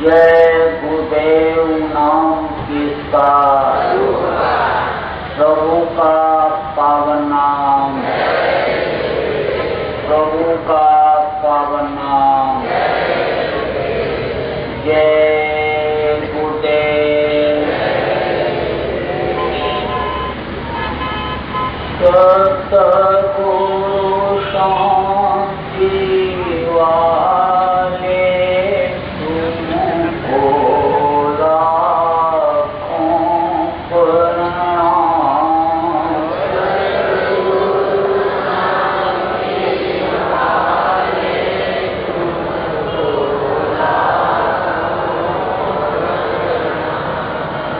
जय गुरुदेव नाम किसका, प्रभु का पावन नाम, प्रभु का पावन नाम। जय गुरुदेव। सतगुरु शांति वाले तुमको लाखों प्रणाम।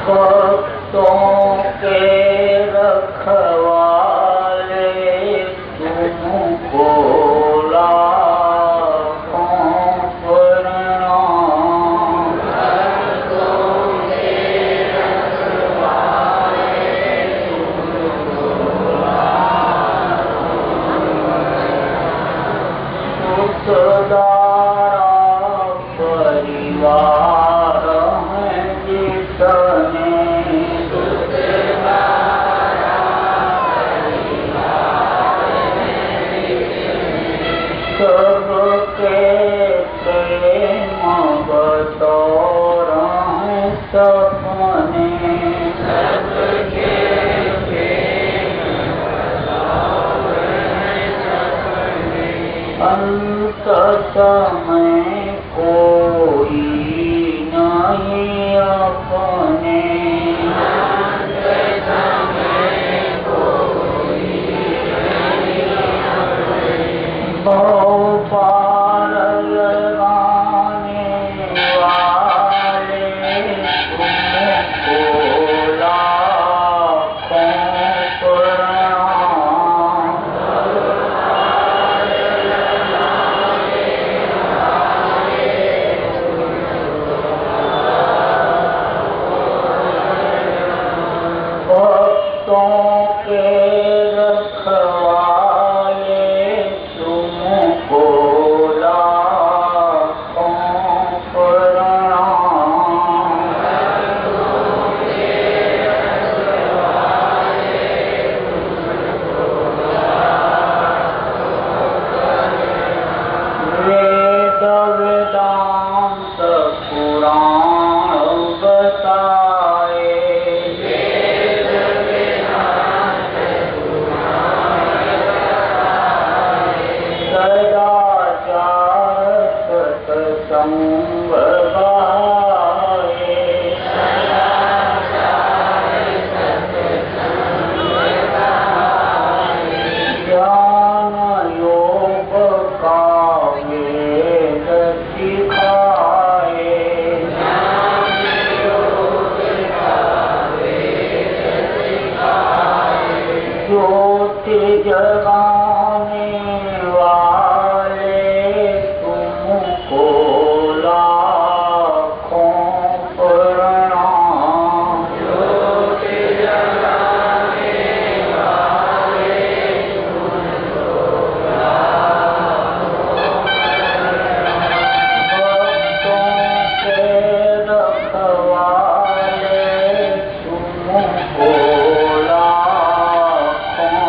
भक्तों के रखवाले तुमको लाखों प्रणाम। सुखदारा परिवार है जिसने सबके प्रेम बतौर हैं सपने। अंत समय कोई नहीं अपने। भव पार लगाने वाले तुमको लाखों प्रणाम। भक्तों के रखवाले तुमको लाखों प्रणाम। वेद वेदांत पुराण बताए, सदाचार सत्संग गाए। ज्ञान योग का वेद सिखाए। ज्योति जगाने वाले तुमको लाखों प्रणाम। भक्तों के रखवाले तुमको लाखों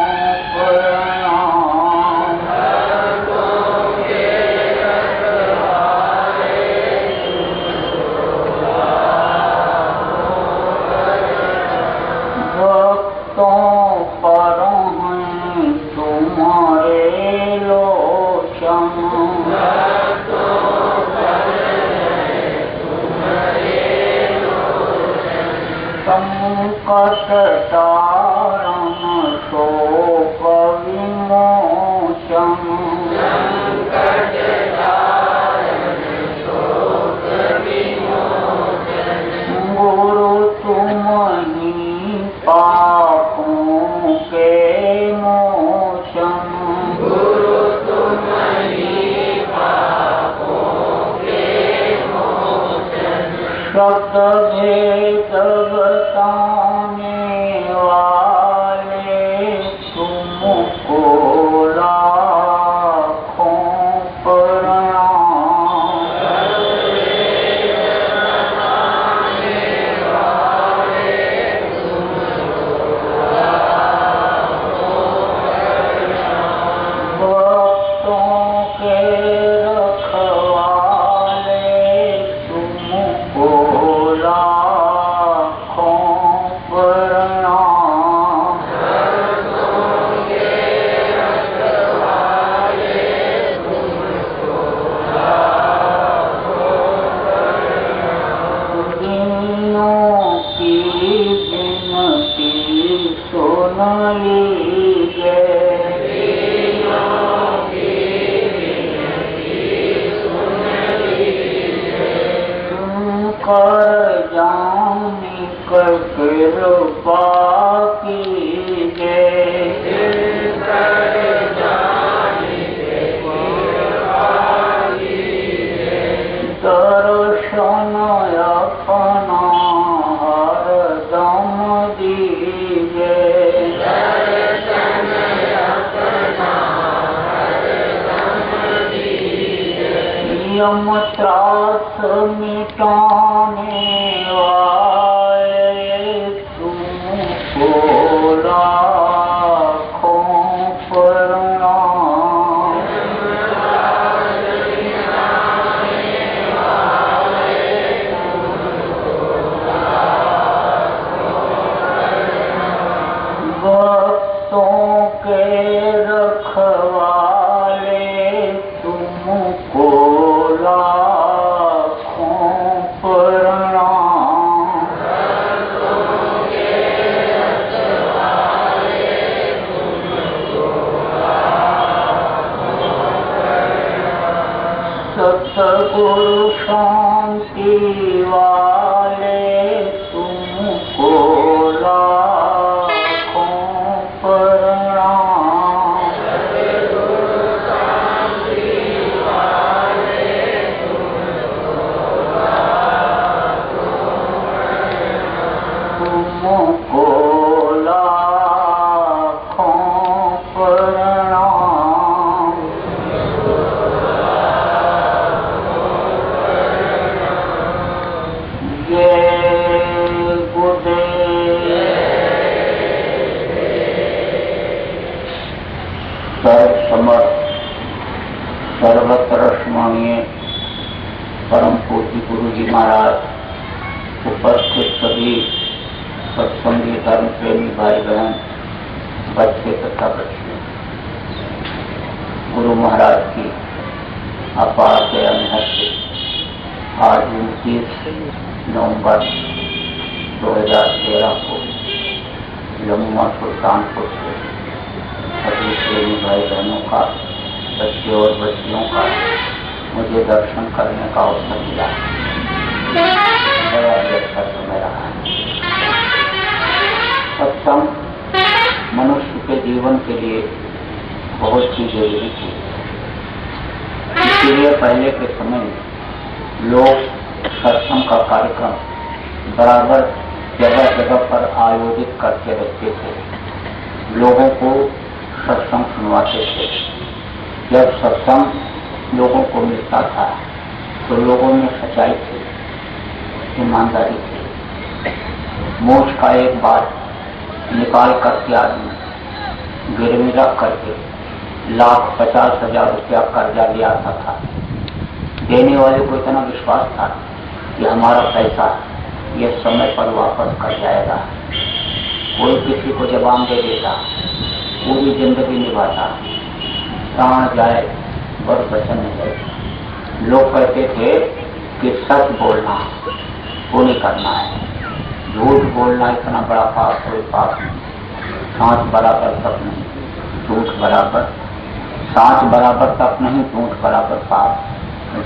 प्रणाम। भक्तों पर हैं तुम्हारे लोचन। संकट तारण शोक विमोचन। गुरु तुम ही पापों के मोचन। शब्द भेद बताने वाले तुमको लाखों प्रणाम। पर जानी कर कृपा कीजे, दर्शन अपना हरदम दीजे, यम त्रास मिटाने वाले तुमको लाखों प्रणाम, भक्तों के रखवाले तुमको लाखों प्रणाम, सतगुरु शांति वाले तुमको लाखों प्रणाम, तुमको लाखों प्रणाम, ये सर्वसमर्थ सर्वत्र स्मरणीय परम पूज्य गुरु जी महाराज, उपस्थित सभी सत्संगी धर्म प्रेमी भाई बहन, बच्चे तथा बच्चियों, गुरु महाराज की अपार दया मेहर से आज 29 नवंबर 2013 को जमुआ सुल्तानपुर से सभी प्रेमी भाई बहनों का, बच्चे और बच्चियों का मुझे दर्शन करने का अवसर मिला। बड़ा अच्छा समय रहा। सत्संग मनुष्य के जीवन के लिए बहुत ही जरूरी थी। इसलिए पहले के समय लोग सत्संग का कार्यक्रम बराबर जगह जगह पर आयोजित करते रहते थे, लोगों को सत्संग सुनवाते थे। जब सत्संग लोगों को मिलता था तो लोगों में सच्चाई थी, ईमानदारी थी। मोक्ष का एक बात निकाल करके आदमी गिरवी रख करके 1,50,000 रुपया कर्जा ले आता था। देने वाले को इतना विश्वास था कि हमारा पैसा ये समय पर वापस कर जाएगा। कोई किसी को जबान दे देता, पूरी जिंदगी निभाता, प्राण जाए और बचन न जाए। लोग कहते थे कि सच बोलना पूरी करना है, झूठ बोलना इतना बड़ा पाप कोई पाप नहीं। सांस बराबर तक नहीं, झूठ बराबर, सांस बराबर तक नहीं, झूठ बराबर पाप।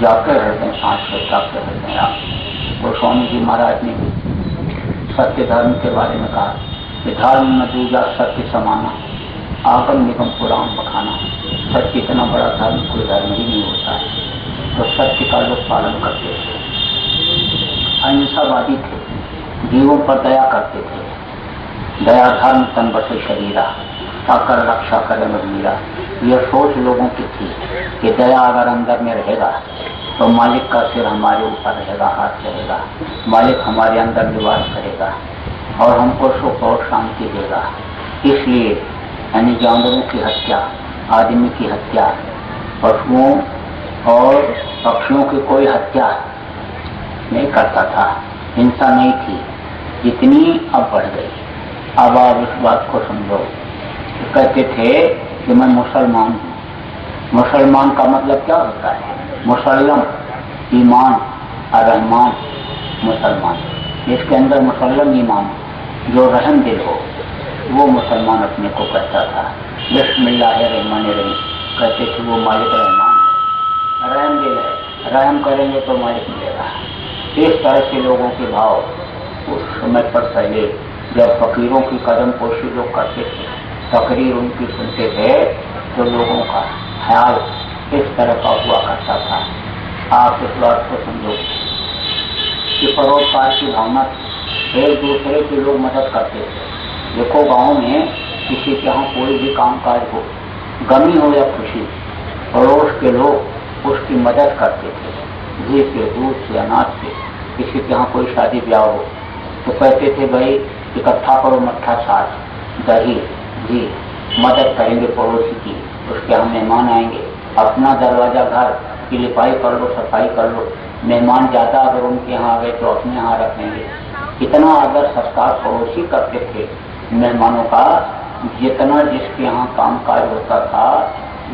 जाके रहते हैं सांस पे, जाके रहते हैं आप। गोस्वामी जी महाराज ने भी सत्य धर्म के बारे में कहा कि धर्म न दूजा सत्य समाना, आगम निगम पुराण बखाना। सत्य इतना बड़ा धर्म कोई धर्म ही नहीं होता है। तो सत्य का लोग पालन करते थे, अहिंसावादी थे, जीवों पर दया करते थे। दया धर्म तन बसे शरीरा, ताकर रक्षा करे मजमीरा। यह सोच लोगों की थी कि दया अगर अंदर में रहेगा तो मालिक का सिर हमारे ऊपर रहेगा, हाथ रहेगा। मालिक हमारे अंदर निवास करेगा और हमको सुख और शांति देगा। इसलिए यानी जानवरों की हत्या, आदमी की हत्या, पशुओं और पक्षियों की कोई हत्या नहीं करता था। हिंसा नहीं थी, जितनी अब बढ़ गई। अब आप इस बात को समझो। कहते थे कि मैं मुसलमान हूँ। मुसलमान का मतलब क्या होता है? मुसल्लम, ईमान और रहमान, मुसलमान। इसके अंदर मुसल्लम ईमान, जो रहम दिल हो, वो मुसलमान अपने को कहता था। बिस्मिल्लाहिर्रहमानिर्रहीम कहते थे वो मालिक रहमान है, रहम दिल है, रहम करेंगे तो मालिक मिलेगा। इस तरह के लोगों के भाव उस समय पर पहले जब फकीरों की कदम पोशी लोग करते थे, तकरीर उनकी सुनते थे, तो लोगों का ख्याल इस तरह का हुआ करता था। आप इस बात को समझो कि परोपकार की भावना, एक दूसरे के लोग मदद करते थे। देखो गांव में किसी के यहाँ कोई भी कामकाज हो, गमी हो या खुशी, पड़ोस के लोग उसकी मदद करते थे। घी से, दूध से, अनाज से। किसी के यहाँ कोई शादी ब्याह हो तो कहते थे भाई इकट्ठा करो मट्ठा छाछ, दही, घी, मदद करेंगे पड़ोसी की, उसके यहाँ मेहमान आएंगे, अपना दरवाजा घर की लिपाई कर लो, सफाई कर लो। मेहमान ज्यादा अगर उनके यहाँ आ गए तो अपने यहाँ रखेंगे। इतना आदर सत्कार पड़ोसी करते थे मेहमानों का, जितना जिसके यहाँ कामकाज होता था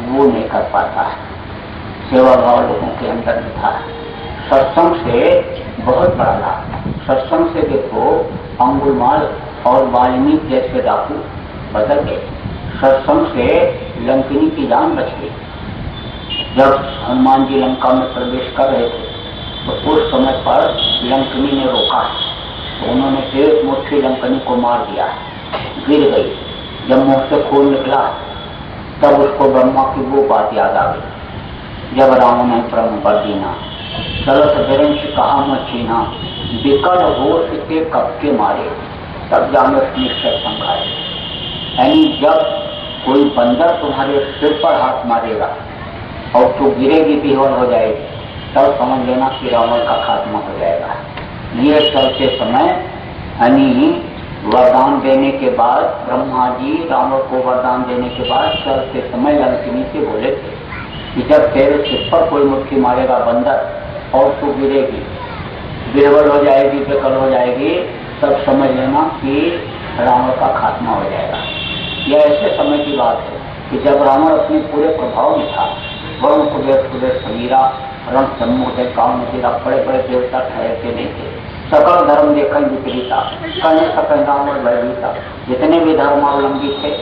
वो नहीं कर पाता है। सेवा भाव लोगों के अंदर में था। सत्संग से बहुत बड़ा लाभ। सत्संग से देखो अंगुलमाल और वाल्मीकि जैसे डाकू बदल गए। सत्संग से लंकिनी की जान बच गई। जब हनुमान जी लंका में प्रवेश कर रहे थे तो उस समय पर लंकिनी ने रोका, तो उन्होंने एक मुट्ठी लंकिनी को मार दिया, गिर गई। जब मुंह से खून निकला तब उसको ब्रह्मा की वो बात याद आ गई, जब राम ने ब्रह्म पर दीना, चलत बिरंश कहा मत चीना, विकल होश के कब के मारे, तब जानो निश्चय संभाले। यानी जब कोई बंदर तुम्हारे सिर पर हाथ मारेगा और तो गिरेगी, विह्वल हो जाएगी, तब समझ लेना कि रावण का खात्मा हो जाएगा। ये चलते समय यानी वरदान देने के बाद, ब्रह्मा जी रावण को वरदान देने के बाद चलते समय लंकिनी से बोले थे कि जब तेरे सिर पर कोई मुट्ठी मारेगा बंदर और तू गिरेगी, बेवल हो जाएगी, बेकल हो जाएगी, तब समझ लेना कि रावण का खात्मा हो जाएगा। यह ऐसे समय की बात है कि जब रावण अपने पूरे प्रभाव में था, वरुण कुबेर कुबेर समीरा रण सम्मुख थे, काम में बड़े बड़े देवता ठहरते नहीं थे, सकल धर्म देखें विपरीता, कहने सके रावण भयभीता। जितने भी धर्मावलंबी थे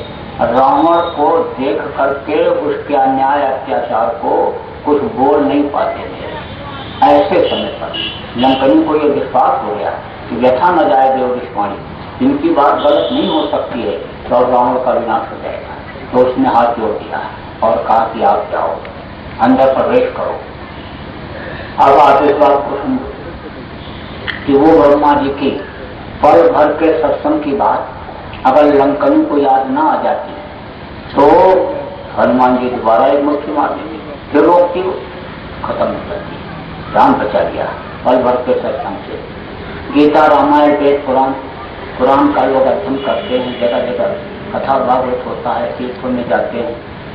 रावण को देख करके उसके अन्याय अत्याचार को कुछ बोल नहीं पाते थे। ऐसे समय पर लंकनी को यह विश्वास हो गया कि व्यथा न जाए देव विस्वाणी, इनकी बात गलत नहीं हो सकती है, तो रावण का विनाश हो जाएगा। तो उसने हाथ जोड़ दिया और कहा कि आप जाओ, अंदर प्रवेश करो। अब आप इस बात को समझो कि वो ब्रह्मा जी की पल भर के सत्संग की बात अगर लंकनी को याद ना आ जाती तो हनुमान जी दोबारा एक मुट्ठी मार देती, फिर रोकती, खत्म हो जाती, जान बचा लिया पल भर के सत्संग से। गीता, रामायण, वेद, कुरान का लोग अध्ययन करते हैं, जगह जगह कथा भागवत होता है, तीर्थों में जाते हैं,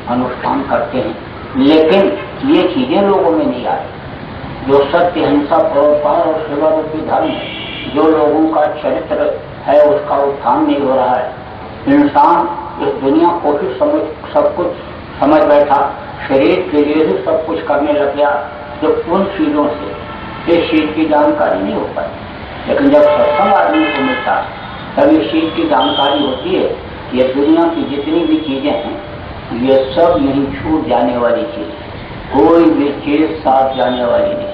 अनुष्ठान करते हैं, लेकिन ये चीजें लोगों में नहीं आई। जो सत्य, हिंसा, परोपकार और सेवा रूपी धर्म है, जो लोगों का चरित्र है उसका उत्थान नहीं हो रहा है। इंसान इस दुनिया को ही सब कुछ समझ बैठा, शरीर के लिए ही सब कुछ करने लग गया, जब उन चीजों से इस चीज की जानकारी नहीं हो पाती। लेकिन जब सत्संग आदमी को मिलता तब इस चीज की जानकारी होती है कि ये दुनिया की जितनी भी चीजें हैं ये सब यही छूट जाने वाली चीज, कोई भी चीज साथ जाने वाली नहीं।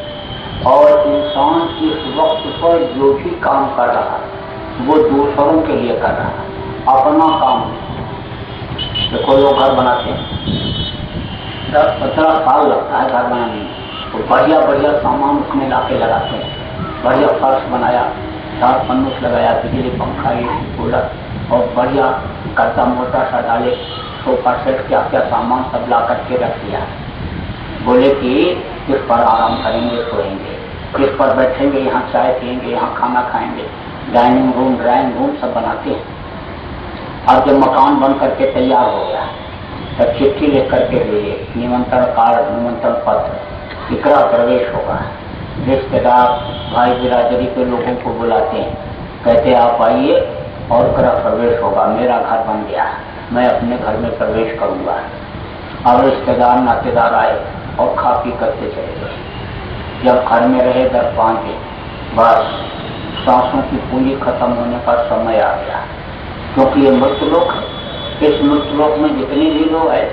और इंसान इस वक्त पर जो भी काम कर रहा है वो दूसरों के लिए कर रहा है, अपना काम नहीं। देखो लोग घर बनाते हैं, 10-15 साल लगता है घर बनाने में, तो बढ़िया बढ़िया सामान उसमें लाके लगाते हैं, बढ़िया फर्श बनाया, 4 फन्नुस लगाया, बिजली पंखा, कूलर और बढ़िया कर्ता मोटा सा डाले, सोफा सेट, क्या क्या सामान सब ला करके रख दिया। बोले कि किस पर आराम करेंगे, सोएंगे, किस पर बैठेंगे, यहाँ चाय पियेंगे, यहाँ खाना खाएंगे, डाइनिंग रूम, ड्राइंग रूम सब बनाते हैं। अब जब मकान बन करके तैयार हो गया तब चिट्ठी लिख करके भेजे, निमंत्रण कार्ड, निमंत्रण पत्र, गृह प्रवेश होगा। रिश्तेदार, भाई बिरादरी के लोगों को बुलाते हैं, कहते आप आइए और गृह प्रवेश होगा, मेरा घर बन गया, मैं अपने घर में प्रवेश करूंगा। अब रिश्तेदार नातेदार आए और खा पी करके चले गए। जब घर में रहे 10-5 दिन, बस सांसों की पूंजी खत्म होने का समय आ गया, क्योंकि ये मृतलोक है। इस मृतलोक में जितने भी लोग हैं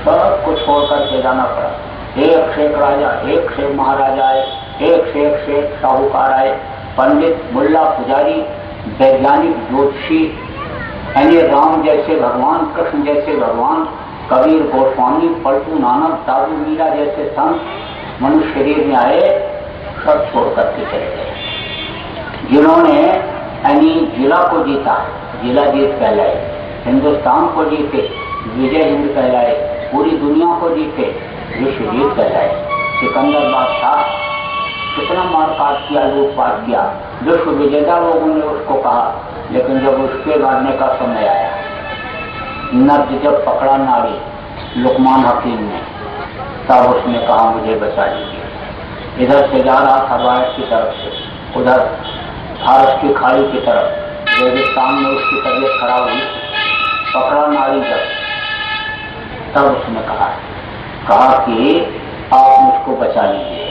सब कुछ छोड़ करके जाना पड़ा। एक से एक राजा, एक से महाराजा आए, एक से एक साहूकार आए, पंडित, मुल्ला, पुजारी, वैज्ञानिक, ज्योतिषी, यानी राम जैसे भगवान, कृष्ण जैसे भगवान, कबीर, गोस्वामी, पलटू, नानक, दादू, मीरा जैसे संत मनुष्य शरीर में आए, सब छोड़ करके चले गए। जिन्होंने यानी जिला को जीता, जिला जीत कहलाए, हिंदुस्तान को जीते, विजय हिंद कहलाए, पूरी दुनिया को जीते, विश्व जीत कहलाए। सिकंदर बादशाह कितना मारकाट किया, लूटपाट किया, विश्व विजेता लोगों ने उसको कहा, लेकिन जब उसके लड़ने का समय आया, नब्ज जब पकड़ा नारी लुकमान हकीम ने, तब उसने कहा मुझे बचा लीजिए। इधर से जा रहा था भारत की तरफ से, उधर फारस की खाड़ी की तरफ, रेगिस्तान में उसकी तबीयत खराब हुई, पकड़ा नारी जब, तब उसने कहा कि आप मुझको बचा लीजिए,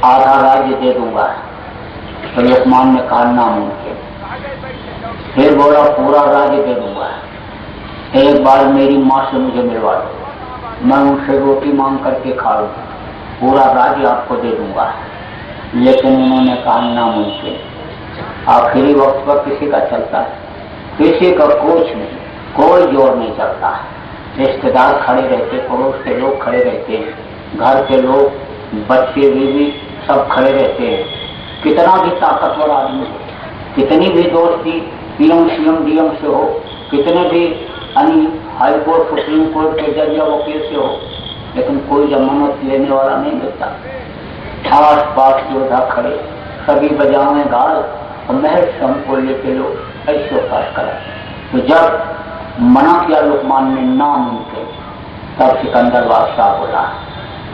आधा राज्य दे दूंगा। तो लुकमान ने कहा नामुमकिन। फिर बोला पूरा राज्य दे दूंगा, एक बार मेरी माँ से मुझे मिलवा दो, मैं उनसे रोटी मांग करके खा लूँ, पूरा राज्य आपको दे दूंगा। लेकिन उन्होंने कहा नामुमकिन। आखिरी वक्त पर किसी का चलता है, किसी का कुछ नहीं, कोई जोर नहीं चलता है। रिश्तेदार खड़े रहते, पड़ोस के लोग खड़े रहते हैं, घर के लोग, बच्चे, बीवी सब खड़े रहते हैं। कितना भी ताकतवर आदमी हो, कितनी भी दोस्ती पीएम सीएम डीएम से हो, कितने भी हाई कोर्ट सुप्रीम कोर्ट के जज या वकील से हो, लेकिन कोई जमानत लेने वाला नहीं मिलता। आस पास योद्धा खड़े, सभी बजावे गाल और महज शम को लेके लोग ऐश्वर्य करा। तो जब मना किया लुकमान ने नामुमकिन, तब सिकंदर बादशाह बोला,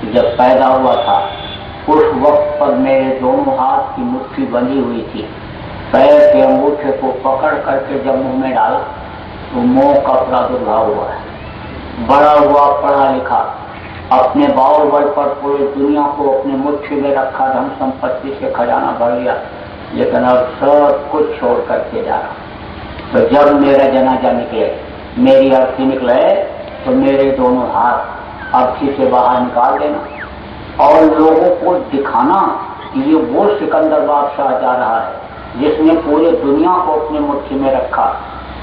जब पैदा हुआ था उस वक्त पर मेरे दोनों हाथ की मुट्ठी बंधी हुई थी, पैर के अंगूठे को पकड़ करके जब मुंह में डाला तो मोह का प्रादुर्भाव हुआ है। बड़ा हुआ, पढ़ा लिखा, अपने बाउल बल पर पूरी दुनिया को अपने मुट्ठी में रखा, धन संपत्ति से खजाना भर लिया, लेकिन अब सब कुछ छोड़ करके जा रहा। तो जब मेरा जनाजा निकले, मेरी अर्थी निकले, तो मेरे दोनों हाथ अर्थी से बाहर निकाल देना और लोगों को दिखाना कि ये वो सिकंदर बादशाह जा रहा है जिसने पूरी दुनिया को अपनी मुट्ठी में रखा,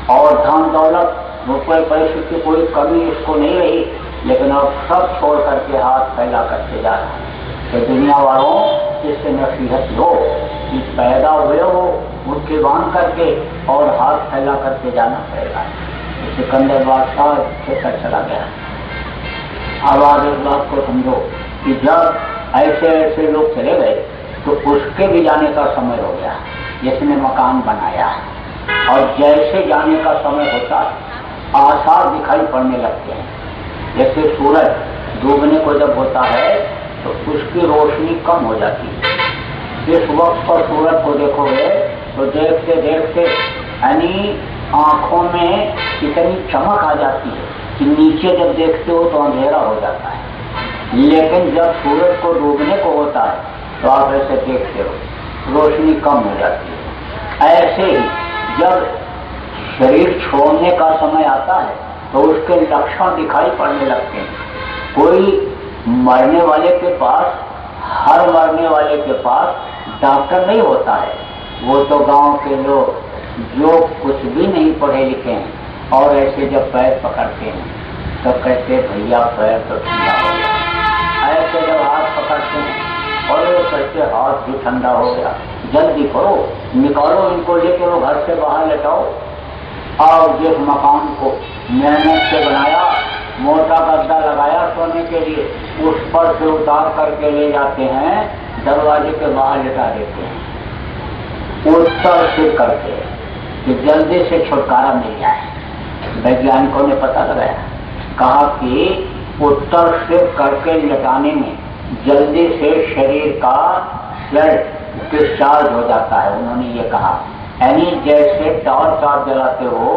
और धन दौलत, रुपए पैसे की कोई कमी इसको नहीं रही, लेकिन अब सब छोड़ करके हाथ फैला करके जा रहा है। तो दुनिया वालों, इससे नसीहत लो कि पैदा हुए हो मुट्ठी बांध करके और हाथ फैला करके जाना पड़ेगा। तो सिकंदर बादशाह छेकर चला गया। अब आप इस बात को समझो कि जब ऐसे ऐसे लोग चले गए तो उसके भी जाने का समय हो गया, जिसने मकान बनाया है। और जैसे जाने का समय होता है आसार दिखाई पड़ने लगते हैं। जैसे सूरज डूबने को जब होता है तो उसकी रोशनी कम हो जाती है। जिस वक्त पर सूरज को देखोगे तो देखते देखते यानी आंखों में इतनी चमक आ जाती है कि नीचे जब देखते हो तो अंधेरा हो जाता है। लेकिन जब सूरज को डूबने को होता है तो आप ऐसे देखते हो, रोशनी कम हो जाती है। ऐसे ही जब शरीर छोड़ने का समय आता है तो उसके लक्षण दिखाई पड़ने लगते हैं। कोई मरने वाले के पास, हर मरने वाले के पास डॉक्टर नहीं होता है। वो तो गांव के लोग जो कुछ भी नहीं पढ़े लिखे हैं और ऐसे जब पैर पकड़ते हैं तो कहते भैया पैर तो ठंडा हो गया। ऐसे जब हाथ पकड़ते हैं और वो कहते हाथ भी ठंडा हो गया, जल्दी करो, निकालो इनको, लेके वो घर से बाहर लेटाओ। और जिस मकान को मेहनत से बनाया, मोटा गद्दा लगाया सोने के लिए, उस पर से उतार करके ले जाते हैं, दरवाजे के बाहर लेटा देते हैं उत्तर से करके कि जल्दी से छुटकारा मिल जाए। वैज्ञानिकों ने पता लगाया, कहा कि उत्तर से करके लटाने में जल्दी से शरीर का सेल डिस्चार्ज हो जाता है। उन्होंने ये कहा, यानी जैसे टॉर्च आप जलाते हो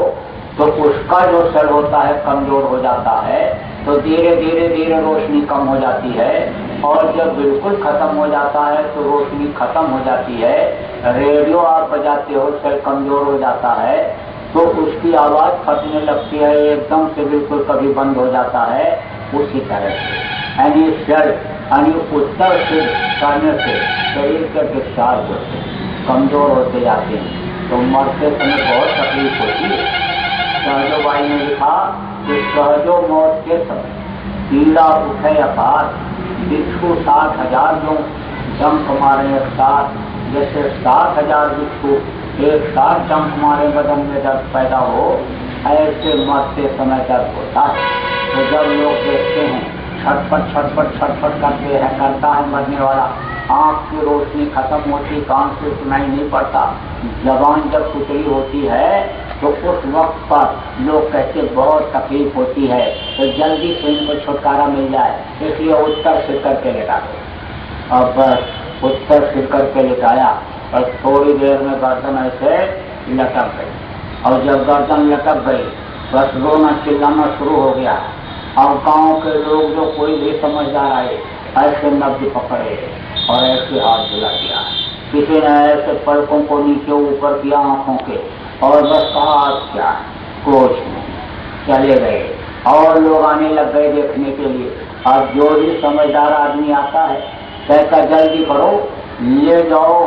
तो उसका जो सेल होता है कमजोर हो जाता है, तो धीरे धीरे धीरे रोशनी कम हो जाती है, और जब बिल्कुल खत्म हो जाता है तो रोशनी खत्म हो जाती है। रेडियो आप बजाते हो, सेल कमजोर हो जाता है तो उसकी आवाज फटने लगती है, एकदम से बिल्कुल कभी बंद हो जाता है। उसी तरह से यानी सेल यानी उत्तर से करने से शरीर के डिस्चार्ज होते, कमजोर होते जाते हैं, तो मरते समय बहुत तकलीफ होती है। सहजो भाई ने लिखा कि सहजो मौत के समय पीड़ा उठे अपार, बिच्छू 60,000 जो डंक मारे एक साथ, जैसे 60,000 बिच्छू एक साथ डंक मारे बदन में दर्द पैदा हो, ऐसे मरते समय दर्द होता है। तो जब लोग देखते हैं छटपट छटपट छटपट करते हैं, करता है मरने वाला, आंख की रोशनी खत्म होती, कान से सुनाई नहीं पड़ता, जबान जब कुतरी होती है, तो उस वक्त पर लोग कहते बहुत तकलीफ होती है, तो जल्दी से इनको छुटकारा मिल जाए, इसलिए उत्तर सिर करके लेटा दो। अब बस उत्तर सिर करके लेटाया और थोड़ी देर में गर्दन ऐसे लटक गई, और जब गर्दन लटक गई बस रोना चिल्लाना शुरू हो गया। अब गांव के लोग जो कोई भी समझदार आए, ऐसे नब्ज पकड़े और ऐसे हाथ बुला दिया, किसी ने ऐसे पलकों को नीचे ऊपर किया आंखों के, और बस कहा क्या कुछ नहीं, चले गए। और लोग आने लग गए देखने के लिए। अब जो भी समझदार आदमी आता है कहता जल्दी करो, ले जाओ,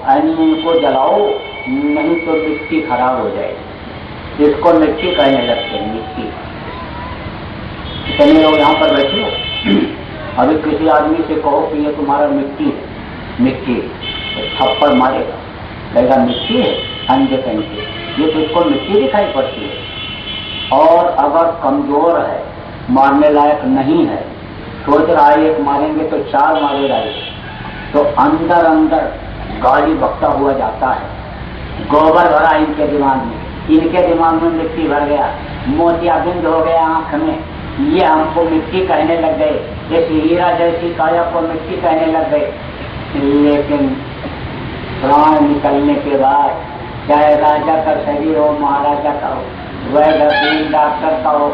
इनको जलाओ, नहीं तो मिट्टी खराब हो जाएगी। इसको मिट्टी कहने लगते हैं, मिट्टी। इतने लोग यहाँ पर बैठे हो, अभी किसी आदमी से कहो कि ये तुम्हारा मिट्टी है, मिट्टी, थप्पड़ मारेगा, कहेगा मिट्टी है, अंधे कहेंगे ये तो इसको मिट्टी दिखाई पड़ती है। और अगर कमजोर है, मारने लायक नहीं है, सोच रहा है एक मारेंगे तो 4 मारेगा, तो अंदर अंदर गाली बकता हुआ जाता है। गोबर भरा इनके दिमाग में, इनके दिमाग में मिट्टी भर गया, मोतियाबिंद हो गया आंख में, ये हमको मिट्टी कहने लग गए, इस हीरा जैसी काया को मिट्टी कहने लग गए। लेकिन प्राण निकलने के बाद चाहे राजा का शरीर हो, महाराजा का हो, वैद्य वकील डॉक्टर का हो,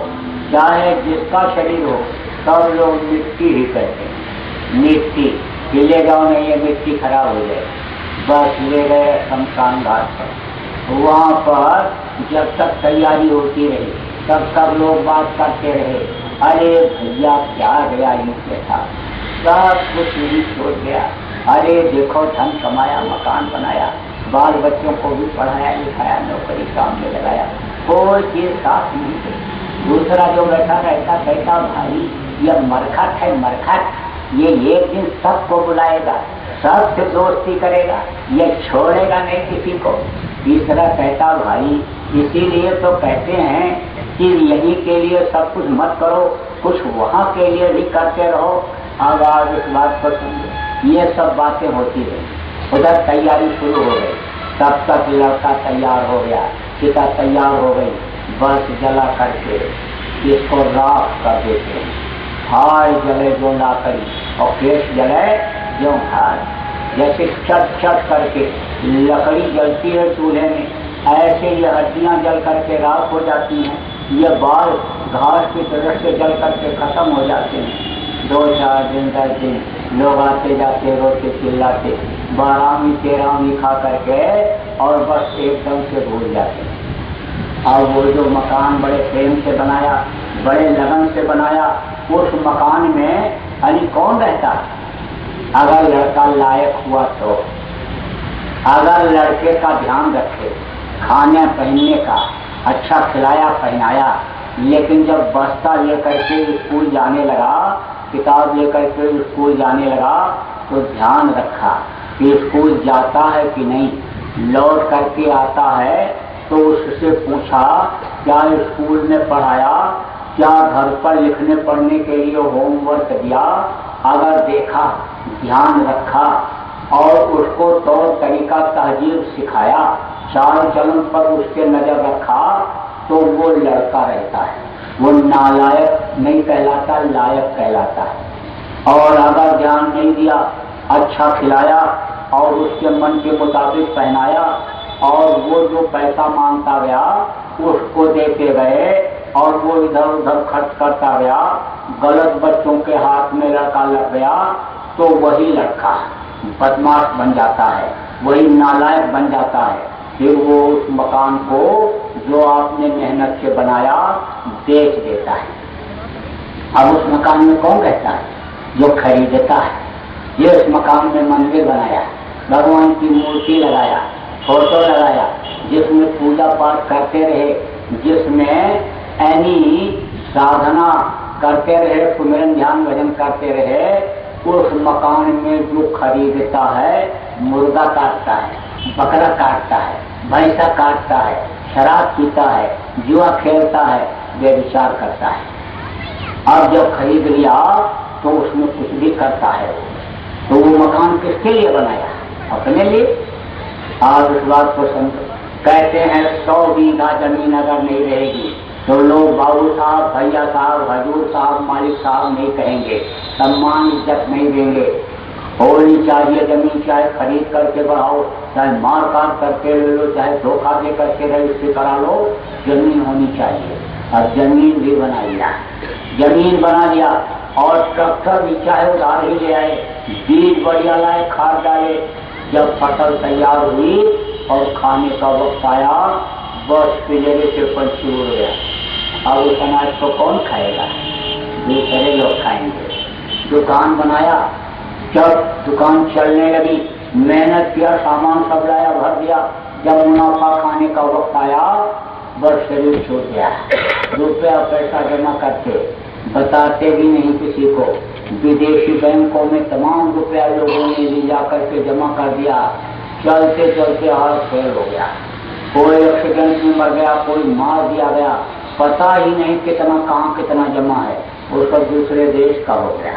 चाहे जिसका शरीर हो, सब लोग मिट्टी ही कहते हैं। मिट्टी ले जाओ, नहीं ये मिट्टी खराब हो जाए, बस ले गए शमशान घाट पर। वहाँ पर जब तक तैयारी होती रही तब तक लोग बात करते रहे, अरे भैया क्या गया इनके साथ, सब कुछ नहीं छोड़ गया, अरे देखो धन कमाया, मकान बनाया, बाल बच्चों को भी पढ़ाया लिखाया, नौकरी काम में लगाया, कोई चीज साथ नहीं थी। दूसरा जो बैठा रहता कहता भाई ये मरखट है, मरखट, ये एक दिन सबको बुलाएगा, सबसे दोस्ती करेगा, ये छोड़ेगा नहीं किसी को। तीसरा कहता भाई इसीलिए तो कहते हैं कि यहीं के लिए सब कुछ मत करो, कुछ वहाँ के लिए भी करते रहो। अब आज इस बात को समझो, ये सब बातें होती रही। उधर तैयारी शुरू हो गई, तब तक लड़का तैयार हो गया, सीता तैयार हो गई, बस जला करके इसको राख कर देते हैं। हाय जले जो ना करी और केश जले जो हाय, जैसे चट चट करके लकड़ी जलती है चूल्हे में, ऐसे ये हड्डियां जल करके राख हो जाती हैं, ये बाल घास की तरह से जल करके खत्म हो जाते हैं। 2-4 दिन 10 दिन लोग आते जाते रोते चिल्लाते, 12वीं 13वीं खा करके और बस एकदम से भूल जाते हैं। और वो जो मकान बड़े प्रेम से बनाया, बड़े लगन से बनाया, उस मकान में यानी कौन रहता, अगर लड़का लायक हुआ तो, अगर लड़के का ध्यान रखे, खाने पहनने का, अच्छा खिलाया पहनाया, लेकिन जब बस्ता लेकर के स्कूल जाने लगा, किताब लेकर के स्कूल जाने लगा, तो ध्यान रखा कि स्कूल जाता है कि नहीं, लौट करके आता है तो उससे पूछा क्या स्कूल में पढ़ाया, क्या घर पर लिखने पढ़ने के लिए होमवर्क दिया, अगर देखा, ध्यान रखा और उसको तौर तरीका तहजीब सिखाया, चाल चलन पर उसके नजर रखा, तो वो लड़का रहता है, वो नालायक नहीं कहलाता, लायक कहलाता है। और अगर ध्यान नहीं दिया, अच्छा खिलाया और उसके मन के मुताबिक पहनाया, और वो जो पैसा मांगता गया उसको देते गए और वो इधर उधर खर्च करता गया, गलत बच्चों के हाथ में लड़का लग गया, तो वही लड़का बदमाश बन जाता है, वही नालायक बन जाता है। फिर वो उस मकान को जो आपने मेहनत से बनाया बेच देता है। अब उस मकान में कौन रहता है, जो खरीदता है। ये उस मकान में मंदिर बनाया, भगवान की मूर्ति लगाया, फोटो लगाया, जिसमें पूजा पाठ करते रहे, जिसमें साधना करते रहे, सुमिरन ध्यान भजन करते रहे, उस मकान में जो खरीदता है मुर्गा काटता है, बकरा काटता है, भैंसा काटता है, शराब पीता है, जुआ खेलता है, व्यभिचार करता है। अब जब खरीद लिया तो उसमें कुछ भी करता है, तो वो मकान किसके लिए बनाया? अपने लिए। आज उस बात को समझो। कहते हैं 100 बीघा जमीन अगर नहीं रहेगी तो लोग बाबू साहब, भैया साहब, हजूर साहब, मालिक साहब नहीं कहेंगे, सम्मान इज्जत नहीं देंगे। होनी चाहिए जमीन, चाहे खरीद करके बढ़ाओ, चाहे मार काट करके ले लो, चाहे धोखा दे करके रजिस्ट्री करा लो, जमीन होनी चाहिए। अब जमीन भी बना लिया, जमीन बना लिया और ट्रैक्टर भी चाहे उधार ही ले आए, बीज बढ़िया लाए, खाद डाले। जब फसल तैयार हुई और खाने का वक्त आया, बस पिंजरे से पंछी उड़ गया। अब उस अनाज को कौन खाएगा? दूसरे लोग खाएंगे। दुकान बनाया, जब दुकान चलने लगी, मेहनत किया, सामान सब लाया, भर दिया, जब मुनाफा खाने का वक्त आया, बस शरीर छूट गया। रुपया पैसा जमा करते, बताते भी नहीं किसी को। विदेशी बैंकों में तमाम रुपया लोगों ने ले जाकर के जमा कर दिया। चलते चलते हालत फेल हो गया, कोई एक्सीडेंट में मर गया, कोई मार दिया गया, पता ही नहीं कितना कहाँ कितना जमा है, वो सब दूसरे देश का हो गया।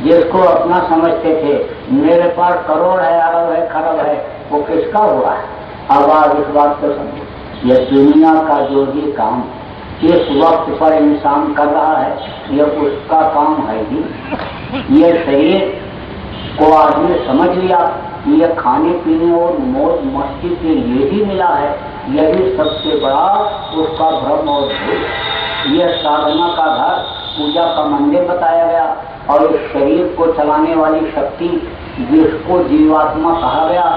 जिसको अपना समझते थे, मेरे पास करोड़ है, अरब है, खरब है, वो किसका हुआ है? अब आज इस बात को समझो, यह दुनिया का जो भी काम इस वक्त पर इंसान कर रहा है, यह उसका काम है ही। यह शरीर को आदमी समझ लिया, यह खाने पीने और मौज मस्ती के लिए ही मिला है, यही सबसे बड़ा उसका भ्रम और भूल। यह साधना का घर, पूजा का मंदिर बताया गया, और इस शरीर को चलाने वाली शक्ति जिसको जीवात्मा कहा गया,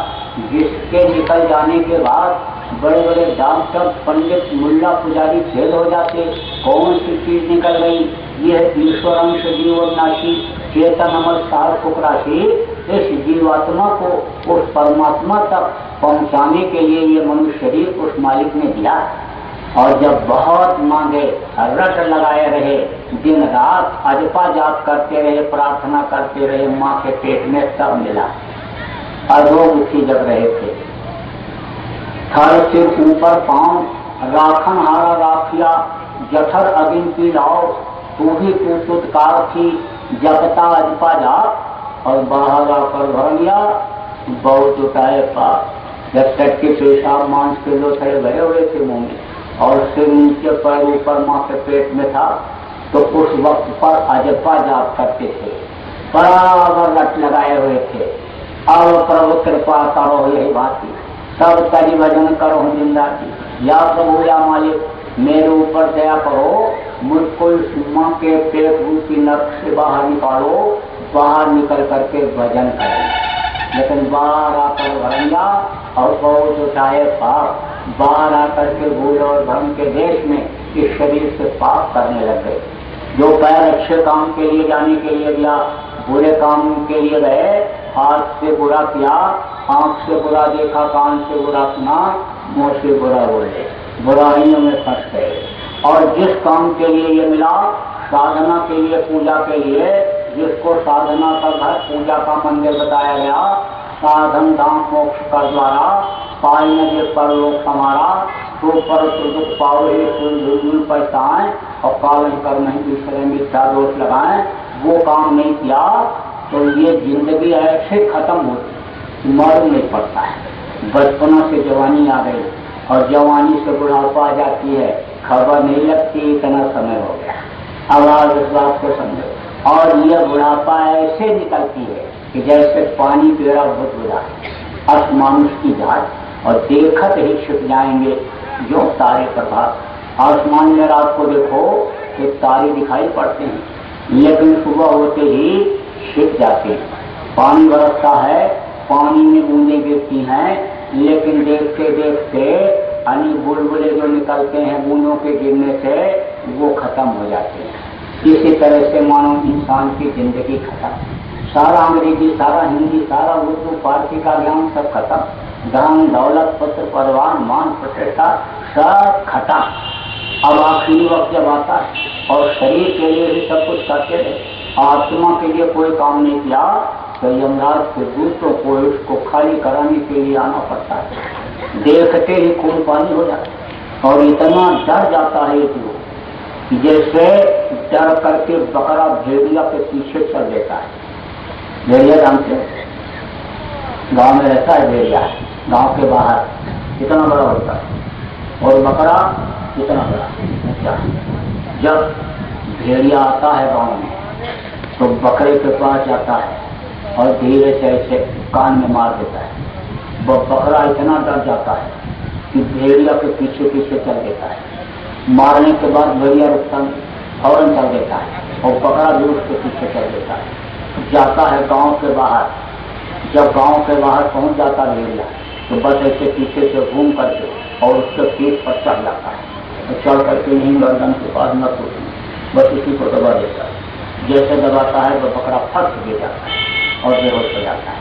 जिसके निकल जाने के बाद बड़े बड़े डॉक्टर, पंडित, मुल्ला, पुजारी फेल हो जाते, कौन सी चीज निकल गई? यह ईश्वरंश जीवनाशी चेतन अमल सार फुकराशी, इस जीवात्मा को उस परमात्मा तक पहुंचाने के लिए ये मनुष्य शरीर उस मालिक ने दिया। और जब बहुत मांगे, रट लगाए रहे, दिन रात अजपा जाप करते रहे, प्रार्थना करते रहे, माँ के पेट में सब मिला। अधोमुखी जब रहे थे, थर सिर ऊपर पांव, राखन हारा राखिया, जठर अगिन की लाओ, तू ही तू तुतकार थी, जपता अजपा जाप, और बाहर आकर भर लिया बहुत उठाए पाप। जब तक के पेशाब मांस के लोथड़े भरे हुए थे मुंह में, और सिर नीचे पैर ऊपर माँ के पेट में था, तो उस वक्त पर अजपा जाप करते थे, बराबर रट लगाए हुए थे। अब प्रभु कृपा करो, यही बात थी, सब करी भजन करो जिंदा की। या प्रभु या मालिक मेरे ऊपर दया करो, मुझको इस माँ के पेट रूपी नरक से बाहर निकालो, बाहर निकल करके भजन करें। लेकिन बाहर आकर भरंगा और बहुत उठाए पाप, बाहर आकर के भूल और भ्रम के देश में इस शरीर से पाप करने लग गए। जो पैर अच्छे काम के लिए जाने के लिए गया, बुरे काम के लिए गए, हाथ से बुरा किया, आंख से बुरा देखा, कान से बुरा सुना, मुंह से बुरा बोले, बुराइयों में फंस गए। और जिस काम के लिए ये मिला, साधना के लिए, पूजा के लिए, जिसको साधना का घर, पूजा का मंदिर बताया गया, साधन धाम मोक्ष का द्वारा पाएंगे परलोक हमारा, तो पर दुख पावे धूल पछताएं और पालन कर नहीं दूसरे मिथ्या दोष लगाएं, वो काम नहीं किया तो ये जिंदगी ऐसे खत्म होती, मालूम नहीं पड़ता है। बचपना से जवानी आ गई और जवानी से बुढ़ापा आ जाती है, खबर नहीं लगती इतना समय हो गया। अब आज इस बात को समझो। और यह बुढ़ापा ऐसे निकलती है कि जैसे पानी पेड़ा बहुत बुरा, आसमानुष की जात, और देखत ही छिप जाएंगे जो तारे प्रभात। आसमान में रात को देखो तो तारे दिखाई पड़ते हैं, लेकिन सुबह होते ही छिप जाते हैं। पानी बरसता है, पानी में बूंदें गिरती हैं, लेकिन देखते देखते बुलबुले जो निकलते हैं बूंदों के गिरने से, वो खत्म हो जाते हैं। इसी तरह से मानो इंसान की जिंदगी खत्म, सारा अंग्रेजी, सारा हिंदी, सारा उर्दू, फारसी का ज्ञान सब खत्म, धन दौलत पुत्र परिवार मान प्रतिष्ठा सब खत्म। अब आखिरी वक्त जब आता है और शरीर के लिए ही सब कुछ करते रहे, आत्मा के लिए कोई काम नहीं किया, तो यमराज के दूतों को उसको खाली कराने के लिए आना पड़ता है। देखते ही खून पानी हो जाता है और इतना डर जाता है कि जैसे डर करके बकरा भेड़िया के पीछे चल देता है। भेड़िया जानते हैं, गांव में रहता है भेड़िया, गांव के बाहर इतना बड़ा होता है और बकरा इतना बड़ा। अच्छा, जब भेड़िया आता है गांव में तो बकरे के पास जाता है और धीरे से ऐसे कान में मार देता है। वो बकरा इतना डर जाता है कि भेड़िया के पीछे पीछे चल देता है। मारने के बाद भेड़िया रुकता नहीं, फौरन चल देता है और बकरा भी उसके पीछे चल देता है। जाता है गांव के बाहर, जब गांव के बाहर पहुंच जाता भेड़िया तो बस ऐसे पीछे से घूम करके और उसके पीठ पर चढ़ जाता है। तो चढ़ करके नहीं गर्दन के पास न टूटने, बस उसी को दबा देता है। जैसे दबाता है तो बकरा फट गिर जाता है और बेहोश हो जाता है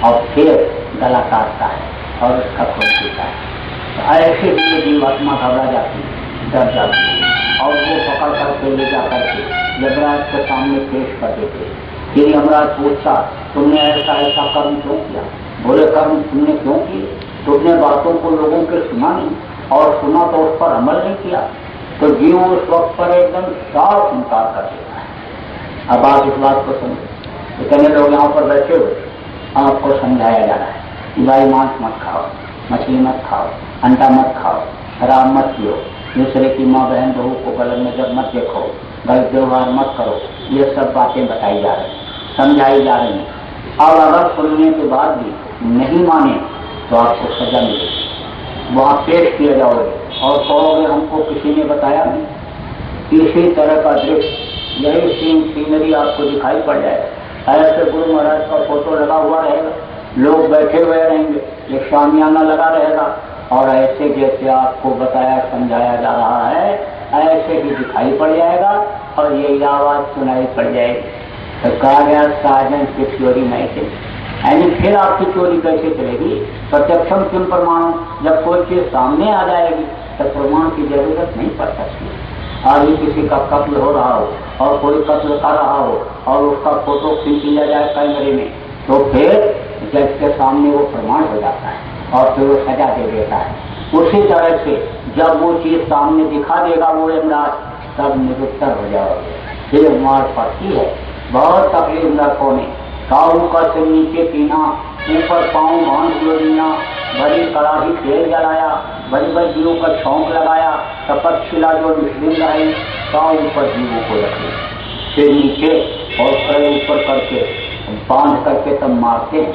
और फिर गला काटता है और उसका खून पीता है। तो ऐसे ही जीवात्मा घबरा जाती है, डर जाती है और वो पकड़ करके ले जा करके यमराज के सामने पेश कर देते। फिर यमराज पूछता, तुमने ऐसा ऐसा कर्म क्यों किया? बुरे कर्म तुमने क्यों किए? तुमने बातों को लोगों के सुना नहीं और सुना तो उस पर अमल नहीं किया। तो जीव उस वक्त पर एकदम साफ इनकार कर देता है। अब आप इस बात को समझो, इतने लोग यहाँ पर बैठे हुए, आपको समझाया जा रहा है कि भाई मांस मत खाओ, मछली मत खाओ, अंडा मत खाओ, शराब मत पियो, दूसरे की माँ बहन बहू को गलत नजर मत देखो, गलत व्यवहार मत करो। ये सब बातें बताई जा रही, समझाई जा रही हैं। और अगर सुनने के बाद भी नहीं माने तो आपको सजा मिलेगी, वहाँ पेश किए जाओगे और कहोगे हमको किसी ने बताया नहीं। इसी तरह का दृश्य, यही सीनरी आपको दिखाई पड़ जाए। ऐसे गुरु महाराज का फोटो लगा हुआ रहेगा, लोग बैठे हुए रहेंगे, एक शामियाना लगा रहेगा और ऐसे जैसे आपको बताया समझाया जा रहा है ऐसे ही दिखाई पड़ जाएगा और यही आवाज सुनाई पड़ जाएगी। तो कहा गया साजन की चोरी नहीं चली, यानी फिर आपकी चोरी कैसे चलेगी? प्रत्यक्षम किम प्रमाण, जब कोई चीज सामने आ जाएगी तो प्रमाण की जरूरत नहीं पड़ सकती। अभी किसी का कत्ल हो रहा हो और कोई कत्ल कर रहा हो और उसका फोटो खींच लिया जाए कैमरे में, तो फिर जज के सामने वो प्रमाण हो जाता है और फिर वो सजा दे देता है। उसी तरह से जब वो चीज सामने दिखा देगा वो यमराज, तब निरुत्तर हो जाओगे। फिर मार पड़ती है, बहुत तकलीफ लड़कों ने, काऊ का से नीचे पीना, ऊपर पाँव भांज जोड़ना, बड़ी कड़ाही तेल जलाया, बड़ी बड़ी जीवों का छौंक लगाया, तपस्या जो मुस्लिम रही, काऊ ऊपर जीवों को रखे, फिर नीचे और पैर ऊपर करके बांध करके तब मारते हैं।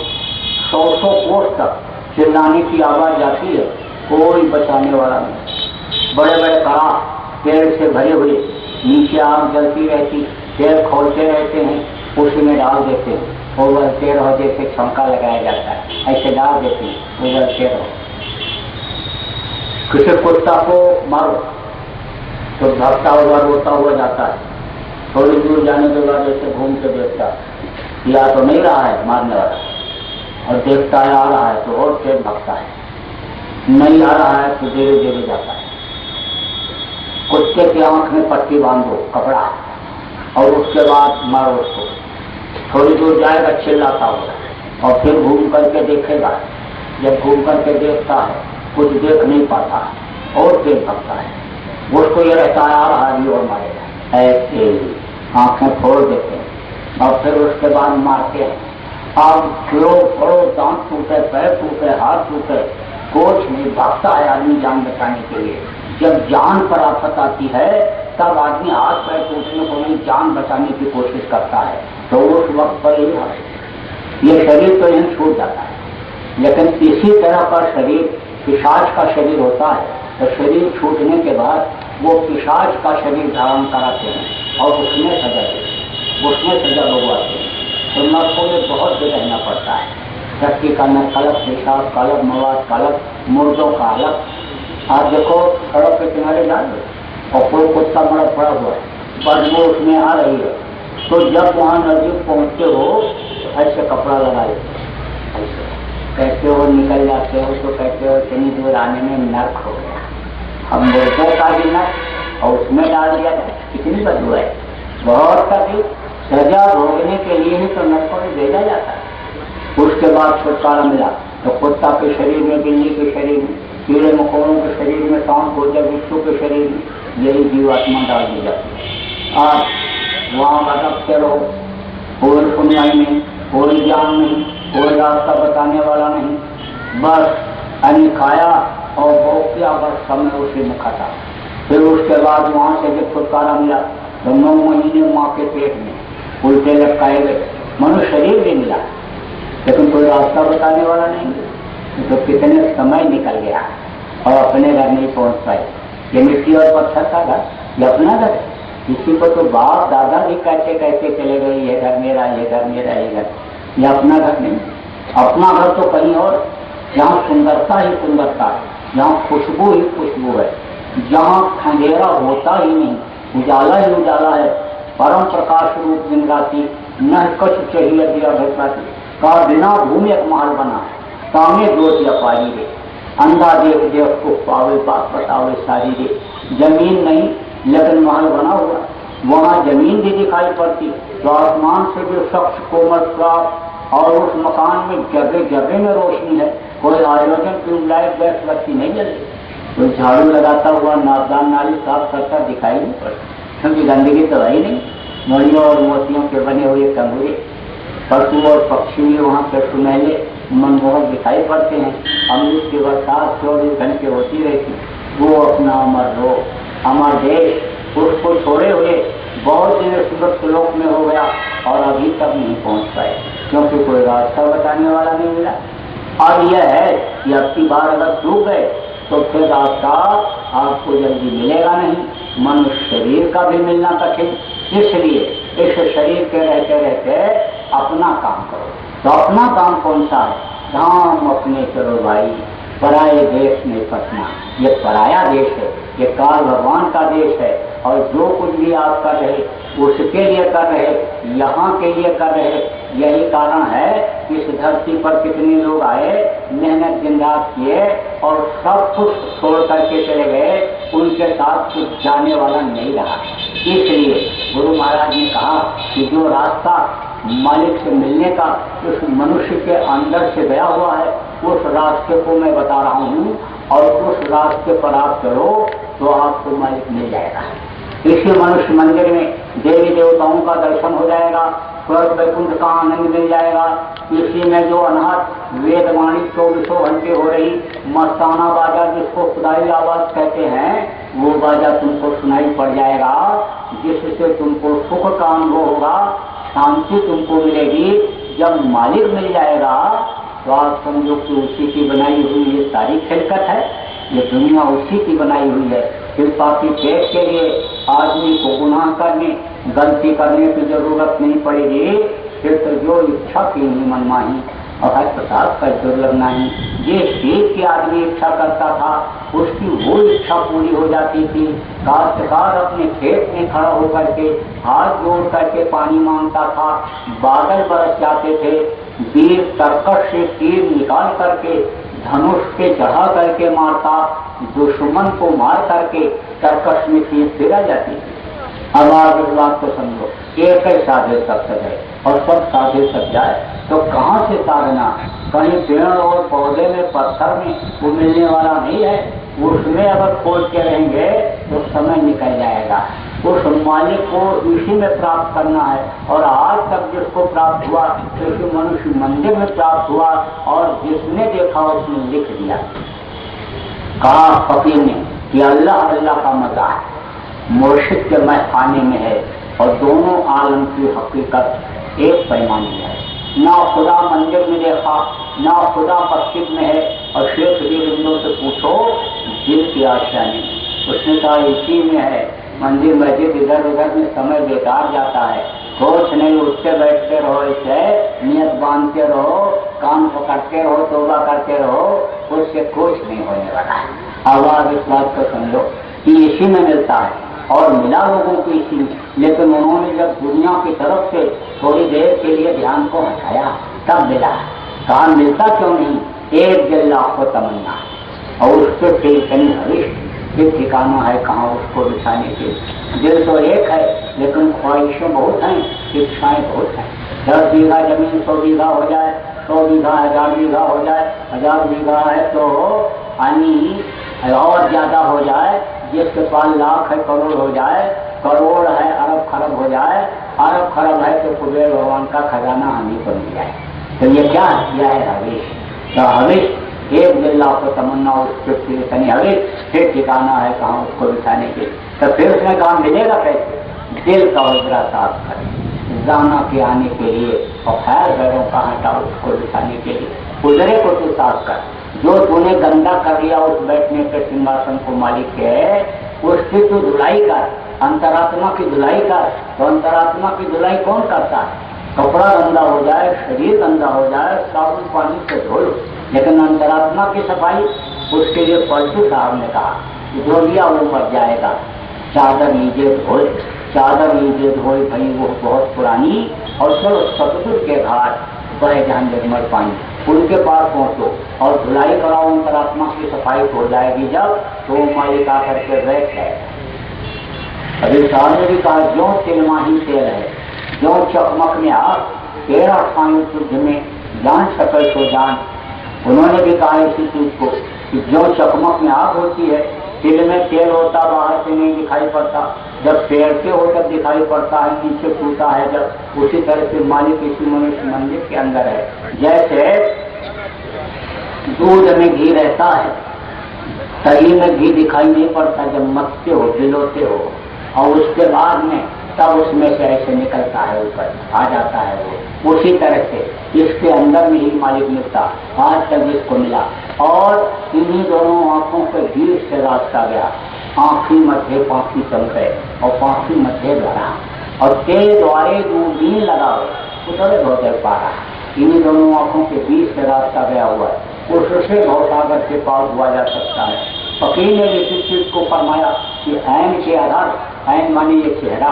100 कोस तक चिल्लाने की आवाज आती है, कोई बचाने वाला नहीं। बड़े बड़े कड़ा पेड़ से भरे हुए, नीचे आग जलती रहती, पेड़ खोलते रहते हैं, उसी में डाल देते हैं और उबलते रहो, जैसे छौंका लगाया जाता है ऐसे डाल देते हैं, उबलते रहो। किसी कुत्ता को मारो तो भागता हुआ रोता हुआ जाता है, थोड़ी दूर जाने के बाद ऐसे घूम के देखता है, या तो नहीं रहा है मारने वाला, और देखता है आ रहा है तो और तेज भागता है, नहीं आ रहा है तो धीरे धीरे जाता है। कुत्ते की आंख में पट्टी बांधो कपड़ा और उसके बाद मारो उसको, थोड़ी दूर जाएगा चिल्लाता होगा और फिर घूम करके देखेगा। जब घूम करके देखता है कुछ देख नहीं पाता और तेज भागता है, उसको ये रहता है आ रहा है और मारेगा। ऐसे आंखें फोड़ देते हैं और फिर उसके बाद मारते हैं। अब फिरो फोड़ो, दांत टूटे, पैर टूटे, हाथ टूटे, कुछ नहीं, भागता है आदमी जान बचाने के लिए। जब जान पर आफत आती है तब आदमी हाथ पैर टूटने को नहीं, जान बचाने की कोशिश करता है, तो उस वक्त पर ये शरीर तो यहीं छूट जाता है। लेकिन इसी तरह का शरीर पिशाच का शरीर होता है, तो शरीर छूटने के बाद वो पिशाच का शरीर धारण कराते हैं और उसमें सजा देते हैं, उसमें सजा भुगवाते हैं। तो नरकों में बहुत भी रहना पड़ता है, धरती का नर्क अलग, पेशाब का अलग, मवाद का अलग, मुर्दों का अलग। आप देखो सड़क के किनारे जाए और कोई कुत्ता मरा पड़ा हुआ है बदबू उसमें आ रही है, तो जब वहाँ नजदीक पहुँचते हो तो ऐसे कपड़ा लगा लेते, ऐसे कहते हो निकल जाते हो तो कहते हो इतनी दूर आने में नर्क हो गया, हम मुर्गों का भी नर्क और उसमें डाल दिया जाए, कितनी बदबू है। बहुत कभी सजा भोगने के लिए ही तो नर्कों में भेजा जाता है। उसके बाद छुटकारा मिला तो कुत्ता के शरीर में, बिल्ली के शरीर में, कीड़े मकोड़ों के शरीर में, सांप गोजर बिच्छू के शरीर में यही जीवात्मा डाल दी जाती है। आज वहाँ भटकते रहो, कोई सुनवाई नहीं, कोई ज्ञान नहीं, कोई रास्ता बताने वाला नहीं, बस अन्य खाया और भोग किया, बस समय उसी में खाता। फिर उसके बाद वहाँ से जब छुटकारा मिला तो 9 महीने माँ के पेट में उल्टे लटकाए गए, मनुष्य शरीर भी मिला लेकिन कोई रास्ता बताने वाला नहीं। तो कितने समय निकल गया और अपने घर नहीं पहुंच पाए। ये मिट्टी और पत्थर का घर, ये अपना घर है। किसी को तो बाप दादा भी कहते कहते चले गए ये घर मेरा, ये घर मेरा, ये घर, ये अपना घर नहीं। अपना घर तो कहीं और, जहाँ सुंदरता ही सुंदरता है, जहाँ खुशबू ही खुशबू है, जहाँ अंधेरा होता ही नहीं, उजाला ही उजाला है, परम प्रकाश रूप दिन राति, न कछ चाहिए दिया भटकाती का बिना भूमि एक महल बना, सामने ज्योति अपारी रे, अंधा देख देख को पावे बात बतावे सारी रे। जमीन नहीं लेकिन महल बना हुआ, वहाँ जमीन भी दिखाई पड़ती, तो आसमान से जो शख्स कोमल प्राप्त, और उस मकान में जगह जगह में रोशनी है, कोई आयोजन ट्यूबलाइट गैस बत्ती नहीं जलती, कोई झाड़ू लगाता हुआ नापदान नाली साफ करता दिखाई नहीं पड़ती, क्योंकि गंदगी तो है ही नहीं। मणियों और मोतियों के बने हुए कमरे, पशु और पक्षी भी वहाँ पे सुनहले मनमोहक दिखाई पड़ते हैं। अमृत की बरसात 24 घंटे होती रहती। वो अपना अमर रो, अमर देश उसको छोड़े हुए बहुत दिन सूरत श्लोक में हो गया और अभी तक नहीं पहुँच पाए, क्योंकि कोई रास्ता बताने वाला नहीं मिला। और यह है कि अब की बार अगर चूक गए तो फिर रास्ता आपको जल्दी मिलेगा नहीं, मनुष्य शरीर का भी मिलना कठिन। इसलिए इस शरीर के रहते रहते अपना काम करो। तो अपना काम कौन सा है? धाम अपने चलो भाई, पराये देश में फंसना। ये पराया देश है, ये काल भगवान का देश है, और जो कुछ भी आप कर रहे उसके लिए कर रहे, यहाँ के लिए कर रहे। यही कारण है कि इस धरती पर कितने लोग आए, मेहनत दिन रात किए और सब कुछ छोड़ करके चले गए, उनके साथ कुछ जाने वाला नहीं रहा। इसलिए गुरु महाराज ने कहा कि जो रास्ता मालिक से मिलने का उस मनुष्य के अंदर से गया हुआ है, उस रास्ते को मैं बता रहा हूँ, और उस रास्ते पर आप चलो तो आपको मालिक मिल जाएगा। इसी मनुष्य मंदिर में देवी देवताओं का दर्शन हो जाएगा, स्वर्ग वैकुंठ का आनंद मिल जाएगा। इसी में जो अनहद वेदवाणी 24 घंटे हो रही मस्ताना बाजा, जिसको खुदाई आवाज कहते हैं, वो बाजा तुमको सुनाई पड़ जाएगा, जिससे तुमको सुख का अनुभव होगा, शांति तुमको मिलेगी। जब मालिक मिल जाएगा तो आप समझो कि उसी की बनाई हुई ये सारी खिलकत है, ये दुनिया उसी की बनाई हुई है। फिर बाकी पेट के लिए आदमी को गुनाह करने, गलती करने की जरूरत नहीं पड़ेगी। फिर तो जो इच्छा की मनमाही और हर प्रसाद का दुर्लभ नहीं, ये चीज की आदमी इच्छा करता था, उसकी वो इच्छा पूरी हो जाती थी। काश्तकार अपने खेत में खड़ा होकर के हाथ जोड़ करके पानी मांगता था, बादल बरस जाते थे, वीर तरकश से तीर निकाल करके धनुष पे चढ़ा करके मारता, दुश्मन को मार करके तरकश में तीर फिरा जाती थी। अब आप इस बात को समझो, एक ही साधे सब है और सब साधे सब जाए तो कहाँ से साधना? कहीं पेड़ और पौधे में, पत्थर में वो मिलने वाला नहीं है, उसमें अगर खोज के रहेंगे तो समय निकल जाएगा। उस मालिक को इसी में प्राप्त करना है, और आज तक जिसको प्राप्त हुआ तो मनुष्य मंदिर में प्राप्त हुआ, और जिसने देखा उसने लिख दिया। कहा फकीर ने कि अल्लाह अल्लाह का मजा है, मुर्शिद के मैं खाने में है, और दोनों आलम की हकीकत एक पैमाने में है। ना खुदा मंदिर में देखा, ना खुदा मस्जिद में है। और शेख बिंदु से पूछो, दिल की आशा नहीं। उसने कहा इसी में है। मंदिर मस्जिद इधर उधर में समय बेकार जाता है, कुछ नहीं, उठते बैठते रहो, इसे नियत बांधते रहो, काम पकड़ते रहो, तौबा करते रहो, उससे कुछ नहीं होने वाला है। अब आप इस बात को समझो कि इसी में मिलता है। और मिला लोगों को इसी, लेकिन उन्होंने जब दुनिया की तरफ से थोड़ी देर के लिए ध्यान को हटाया तब मिला। कहा मिलता क्यों नहीं? एक दिल लाखों तमन्ना, और उस पर कहीं भविष्य एक ठिकाना है कहाँ उसको बिछाने के। दिल तो एक है लेकिन ख्वाहिशें बहुत हैं, इच्छाएं बहुत हैं। 10 बीघा जमीन 100 बीघा हो जाए, 100 बीघा 1000 बीघा हो जाए, 1000 बीघा है तो यानी और ज्यादा हो जाए, जिसके पास लाख है करोड़ हो जाए, करोड़ है अरब खरब हो जाए, अरब खरब है तो कुबेर भगवान का खजाना हमें को मिल जाए। तो ये क्या किया है हवेश? तो हवेश एक दिल लाखों तमन्ना, उसके तनी हवेश फिर ठिकाना है कहाँ उसको बिठाने के। तो फिर उसमें काम मिलेगा कैसे? दिल का उजरा साफ करें जाना के आने के लिए, और खैर घरों का हटा उसको बिठाने के लिए। उजरे को तू साफ कर, जो तूने गंदा कर लिया उस बैठने के सिंहासन को मालिक है, उसकी तू धुलाई कर, अंतरात्मा की धुलाई कर। तो अंतरात्मा की धुलाई कौन करता है? कपड़ा गंदा हो जाए, शरीर गंदा हो जाए, साबुन पानी से धो लो, लेकिन अंतरात्मा की सफाई उसके लिए पलटू साहब ने कहा धो लिया वो मर जाएगा। चादर लीजिए धोए, चादर लीजिए धोए भाई वो बहुत पुरानी, और चलो सतगुरु के घाट बड़े जहां निर्मल पानी उनके पास पहुंचो और धुलाई कराओ, अंतरात्मा की सफाई हो जाएगी जब तो मालिक आकर के बैठ है। अभी साहब ने भी कहा जो तिलमाही तेल है, जो चकमक में आग, तेरा स्वामी शुद्ध में जान सकल तो जान। उन्होंने भी कहा इसी चीज को कि जो चकमक में आग होती है, तिल में तेल होता बाहर से नहीं दिखाई पड़ता, जब पेड़ते हो तब दिखाई पड़ता है, नीचे टूटा है जब, उसी तरह से मालिक इसी मनुष्य मंदिर के अंदर है। जैसे दूध में घी रहता है, दही में घी दिखाई नहीं पड़ता, जब मथते हो भिलोते हो और उसके बाद में तब उसमें से ऐसे निकलता है, ऊपर आ जाता है वो। उसी तरह से इसके अंदर में ही मालिक मिलता, आज तक इसको मिला। और इन्हीं दोनों आंखों के बीच से रास्ता गया, आंखी मध्य पाखी चमके और पाखी मध्य धरा, और ते द्वारे दूरबीन लगाओ उधर भौजल पारा। इन्हीं दोनों आंखों के बीच से रास्ता गया हुआ है, उससे भवसागर के पास हुआ जा सकता है। फकीर ने इसी चीज को फरमाया कि ऐन के आधार, ऐन माने ये चेहरा,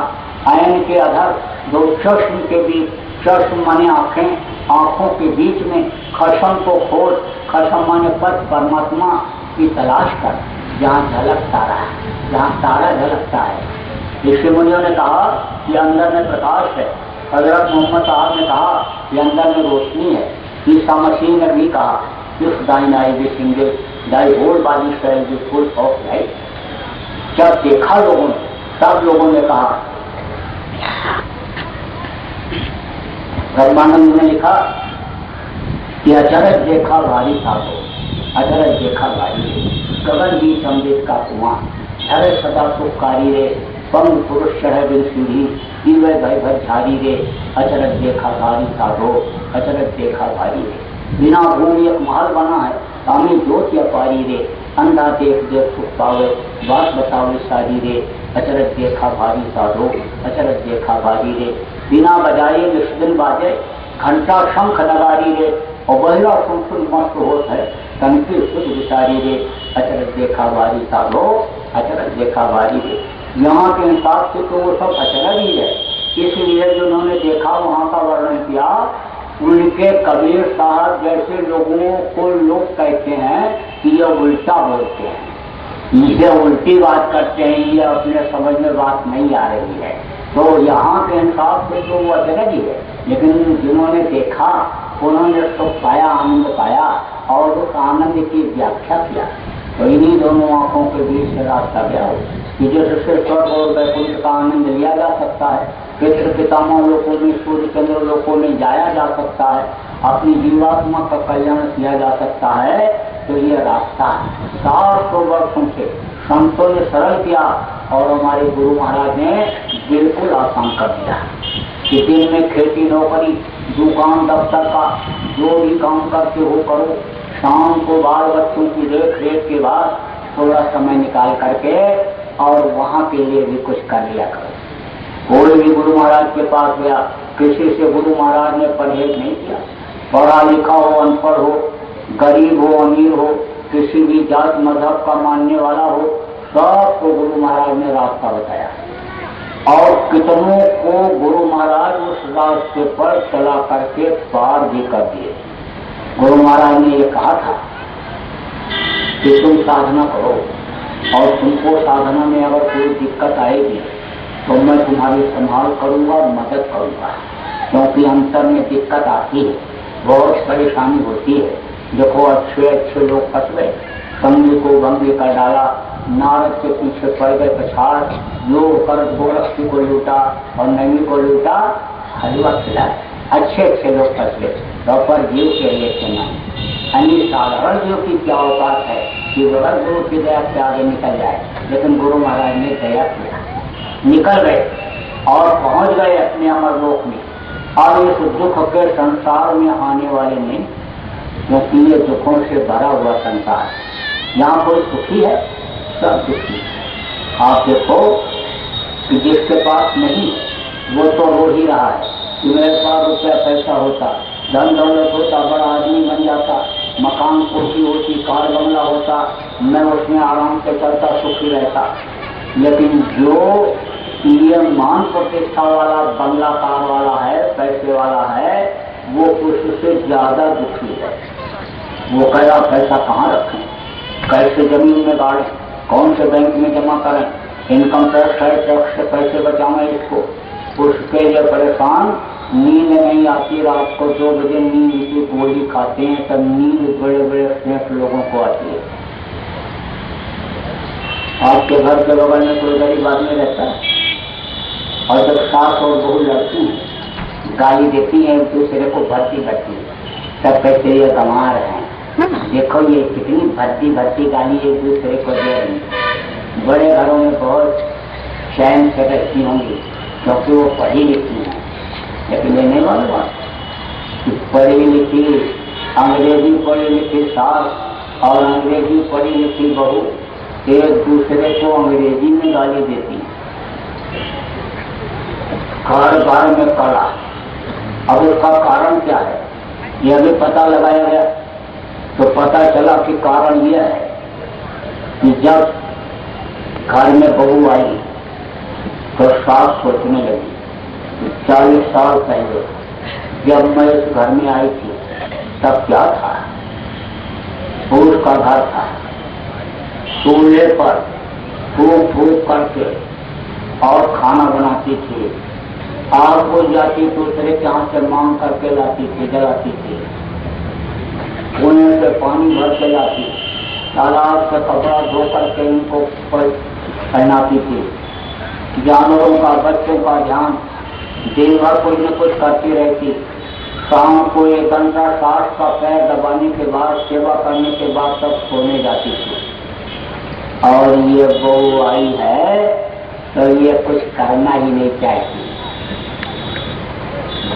ऐन के आधार दो चश्म के बीच, चश्म माने आंखें, आंखों के बीच में खशम को खोल, खशम माने पद परमात्मा की तलाश कर, जहाँ झलक तारा है, जहाँ तारा झलकता है। ऋषि मुनियों ने कहा कि अंदर में प्रकाश है, हजरत मोहम्मद साहब ने कहा कि अंदर में रोशनी है, ईसा मसीह ने भी कहा इस दाइन आई भी सिंगल दाई होल बाजी shall be full of light. जब देखा लोगों ने, सब लोगों ने कहा, ब्रह्मानंद ने लिखा कि अचरज देखा भारी साधो, अचरज देखा भारी गगन बीच अमृत का कुआं, झरे सदा सुखकारी रे पंग पुरुष चढ़े बिन सीढ़ी, पीवे भय भर झारी रे, अचरज देखा भारी साधो, अचरज देखा भारी रे। बिना भूमि एक महल बना है, सामी ज्योति अपारी रे, अंधा देख देख सुख पावे, बात बतावे सारी रे, अचरज देखा भारी साधो, अचरज देखा भारी रे। बिना बजाए निष्दिन बाजे, घंटा शंख नगारी रे, और बहिरा सुन मस्त होत है, तनकी शुद्ध विचारी रे, अचरज देखा भारी साधो, अचरज देखा भारी रे। यहाँ के हिसाब से तो वो सब अचरज ही है, इसलिए जो उन्होंने देखा वहाँ का वर्णन किया। उनके कबीर साहब जैसे लोगों को लोग कहते हैं कि ये उल्टा बोलते हैं, ये उल्टी बात करते हैं, ये अपने समझ में बात नहीं आ रही है। तो यहाँ के हिसाब से तो वो अचरज ही है, लेकिन जिन्होंने देखा उन्होंने सुख पाया, आनंद पाया और उस आनंद की व्याख्या किया। तो इन्हीं दोनों आंखों के बीच से रास्ता गया हो कि जिससे स्वर्ग और वैकुंठ का आनंद लिया जा सकता है, पितृ पितामह लोकों में, सूर्य चंद्र लोकों में जाया जा सकता है, अपनी जीवात्मा का कल्याण किया जा सकता है। तो ये रास्ता 700 वर्षों से संतों ने सरल किया और हमारे गुरु महाराज ने बिल्कुल आसान कर दिया कि दिन में खेती नौकरी दुकान दफ्तर का जो भी काम करते हो करो, शाम को बाल बच्चों की देख रेख के बाद थोड़ा समय निकाल करके और वहाँ के लिए भी कुछ कर लिया करो। कोई भी गुरु महाराज के पास गया, किसी से गुरु महाराज ने परहेज नहीं किया, पढ़ा लिखा हो अनपढ़ हो, गरीब हो अमीर हो, किसी भी जात मजहब का मानने वाला हो, सबको गुरु महाराज ने रास्ता बताया और कितनों को गुरु महाराज उस रास्ते पर चला करके पार भी कर दिए। गुरु महाराज ने ये कहा था कि तुम साधना करो और तुमको साधना में अगर कोई दिक्कत आएगी तो मैं तुम्हारी संभाल करूंगा, मदद करूंगा, क्योंकि अंतर में दिक्कत आती है, बहुत परेशानी होती है। देखो अच्छे अच्छे लोग फंस गए, संगी को भंगी कर डाला, नारद के पीछे पड़ गए पछाड़, योग कर गोरखी को लूटा और नैमी को लूटा, हलवा खिला। अच्छे अच्छे लोग फंस गए। पर जीव के लिए सुना अन्य साधारण जीव की क्या औकात है कि वह गुरु की दया से आगे निकल जाए, लेकिन गुरु महाराज ने दया किया, निकल गए और पहुंच गए अपने अमर लोक में। और इस दुख के संसार में आने वाले नहीं, क्योंकि ये दुखों से भरा हुआ संसार, यहाँ कोई सुखी है, सब दुखी। आप देखो कि जिसके पास नहीं वो तो रो ही रहा है कि मेरे पास रुपया पैसा होता, धन दौलत होता, बड़ा आदमी बन जाता, मकान कोठी होती, कार बंगला होता, मैं उसमें आराम से चलता, सुखी रहता। लेकिन जो ये मान प्रतिष्ठा वाला, बंगला कार वाला है, पैसे वाला है, वो उससे ज्यादा दुखी है। वो कहेगा पैसा कहाँ रखें, कैसे जमीन में गाड़ें, कौन से बैंक में जमा करें, इनकम टैक्स है, टैक्स से पैसे बचाएं इसको, उसके लिए परेशान। नींद नहीं आती, रात को 2 बजे नींद की गोली खाते हैं, तब नींद बड़े बड़े सेठ लोगों को आती है। आपके घर के बगल में कोई गरीब आदमी रहता है और जब सास और बहू लड़ती है, गाली देती है एक दूसरे को, भर्ती भर्ती, तब कहते ये गंवार हैं, देखो ये कितनी भर्ती भर्ती गाली एक दूसरे को दे रही है। बड़े घरों में बहुत चैन से रहती होंगी क्योंकि वो पढ़ी लिखी है। लेकिन ये नहीं मालूम कि पढ़ी लिखी, अंग्रेजी पढ़ी लिखी सास और अंग्रेजी पढ़ी लिखी बहू एक दूसरे को अंग्रेजी में गाली देती, घर घर में कड़ा। अब उसका कारण क्या है यह भी पता लगाया गया तो पता चला कि कारण यह है कि जब घर में बहू आई तो सास सोचने लगी, 40 साल पहले जब मैं इस घर में आई थी तब क्या था, फूस का घर था, चूल्हे पर फूक फूक करके और खाना बनाती थी, आग बुझ जाती दूसरे के हाथ से मांग करके लाती थी, जलाती थी, कुएं से पानी भर के लाती, तालाब से कपड़ा धो करके इनको पहनाती थी, जानवरों का, बच्चों का ध्यान दिन भर कुछ न कुछ करती रहती। शाम को 1 घंटा सास का पैर दबाने के बाद, सेवा करने के बाद तब सोने जाती थी। और ये बहू आई है तो ये कुछ करना ही नहीं चाहती,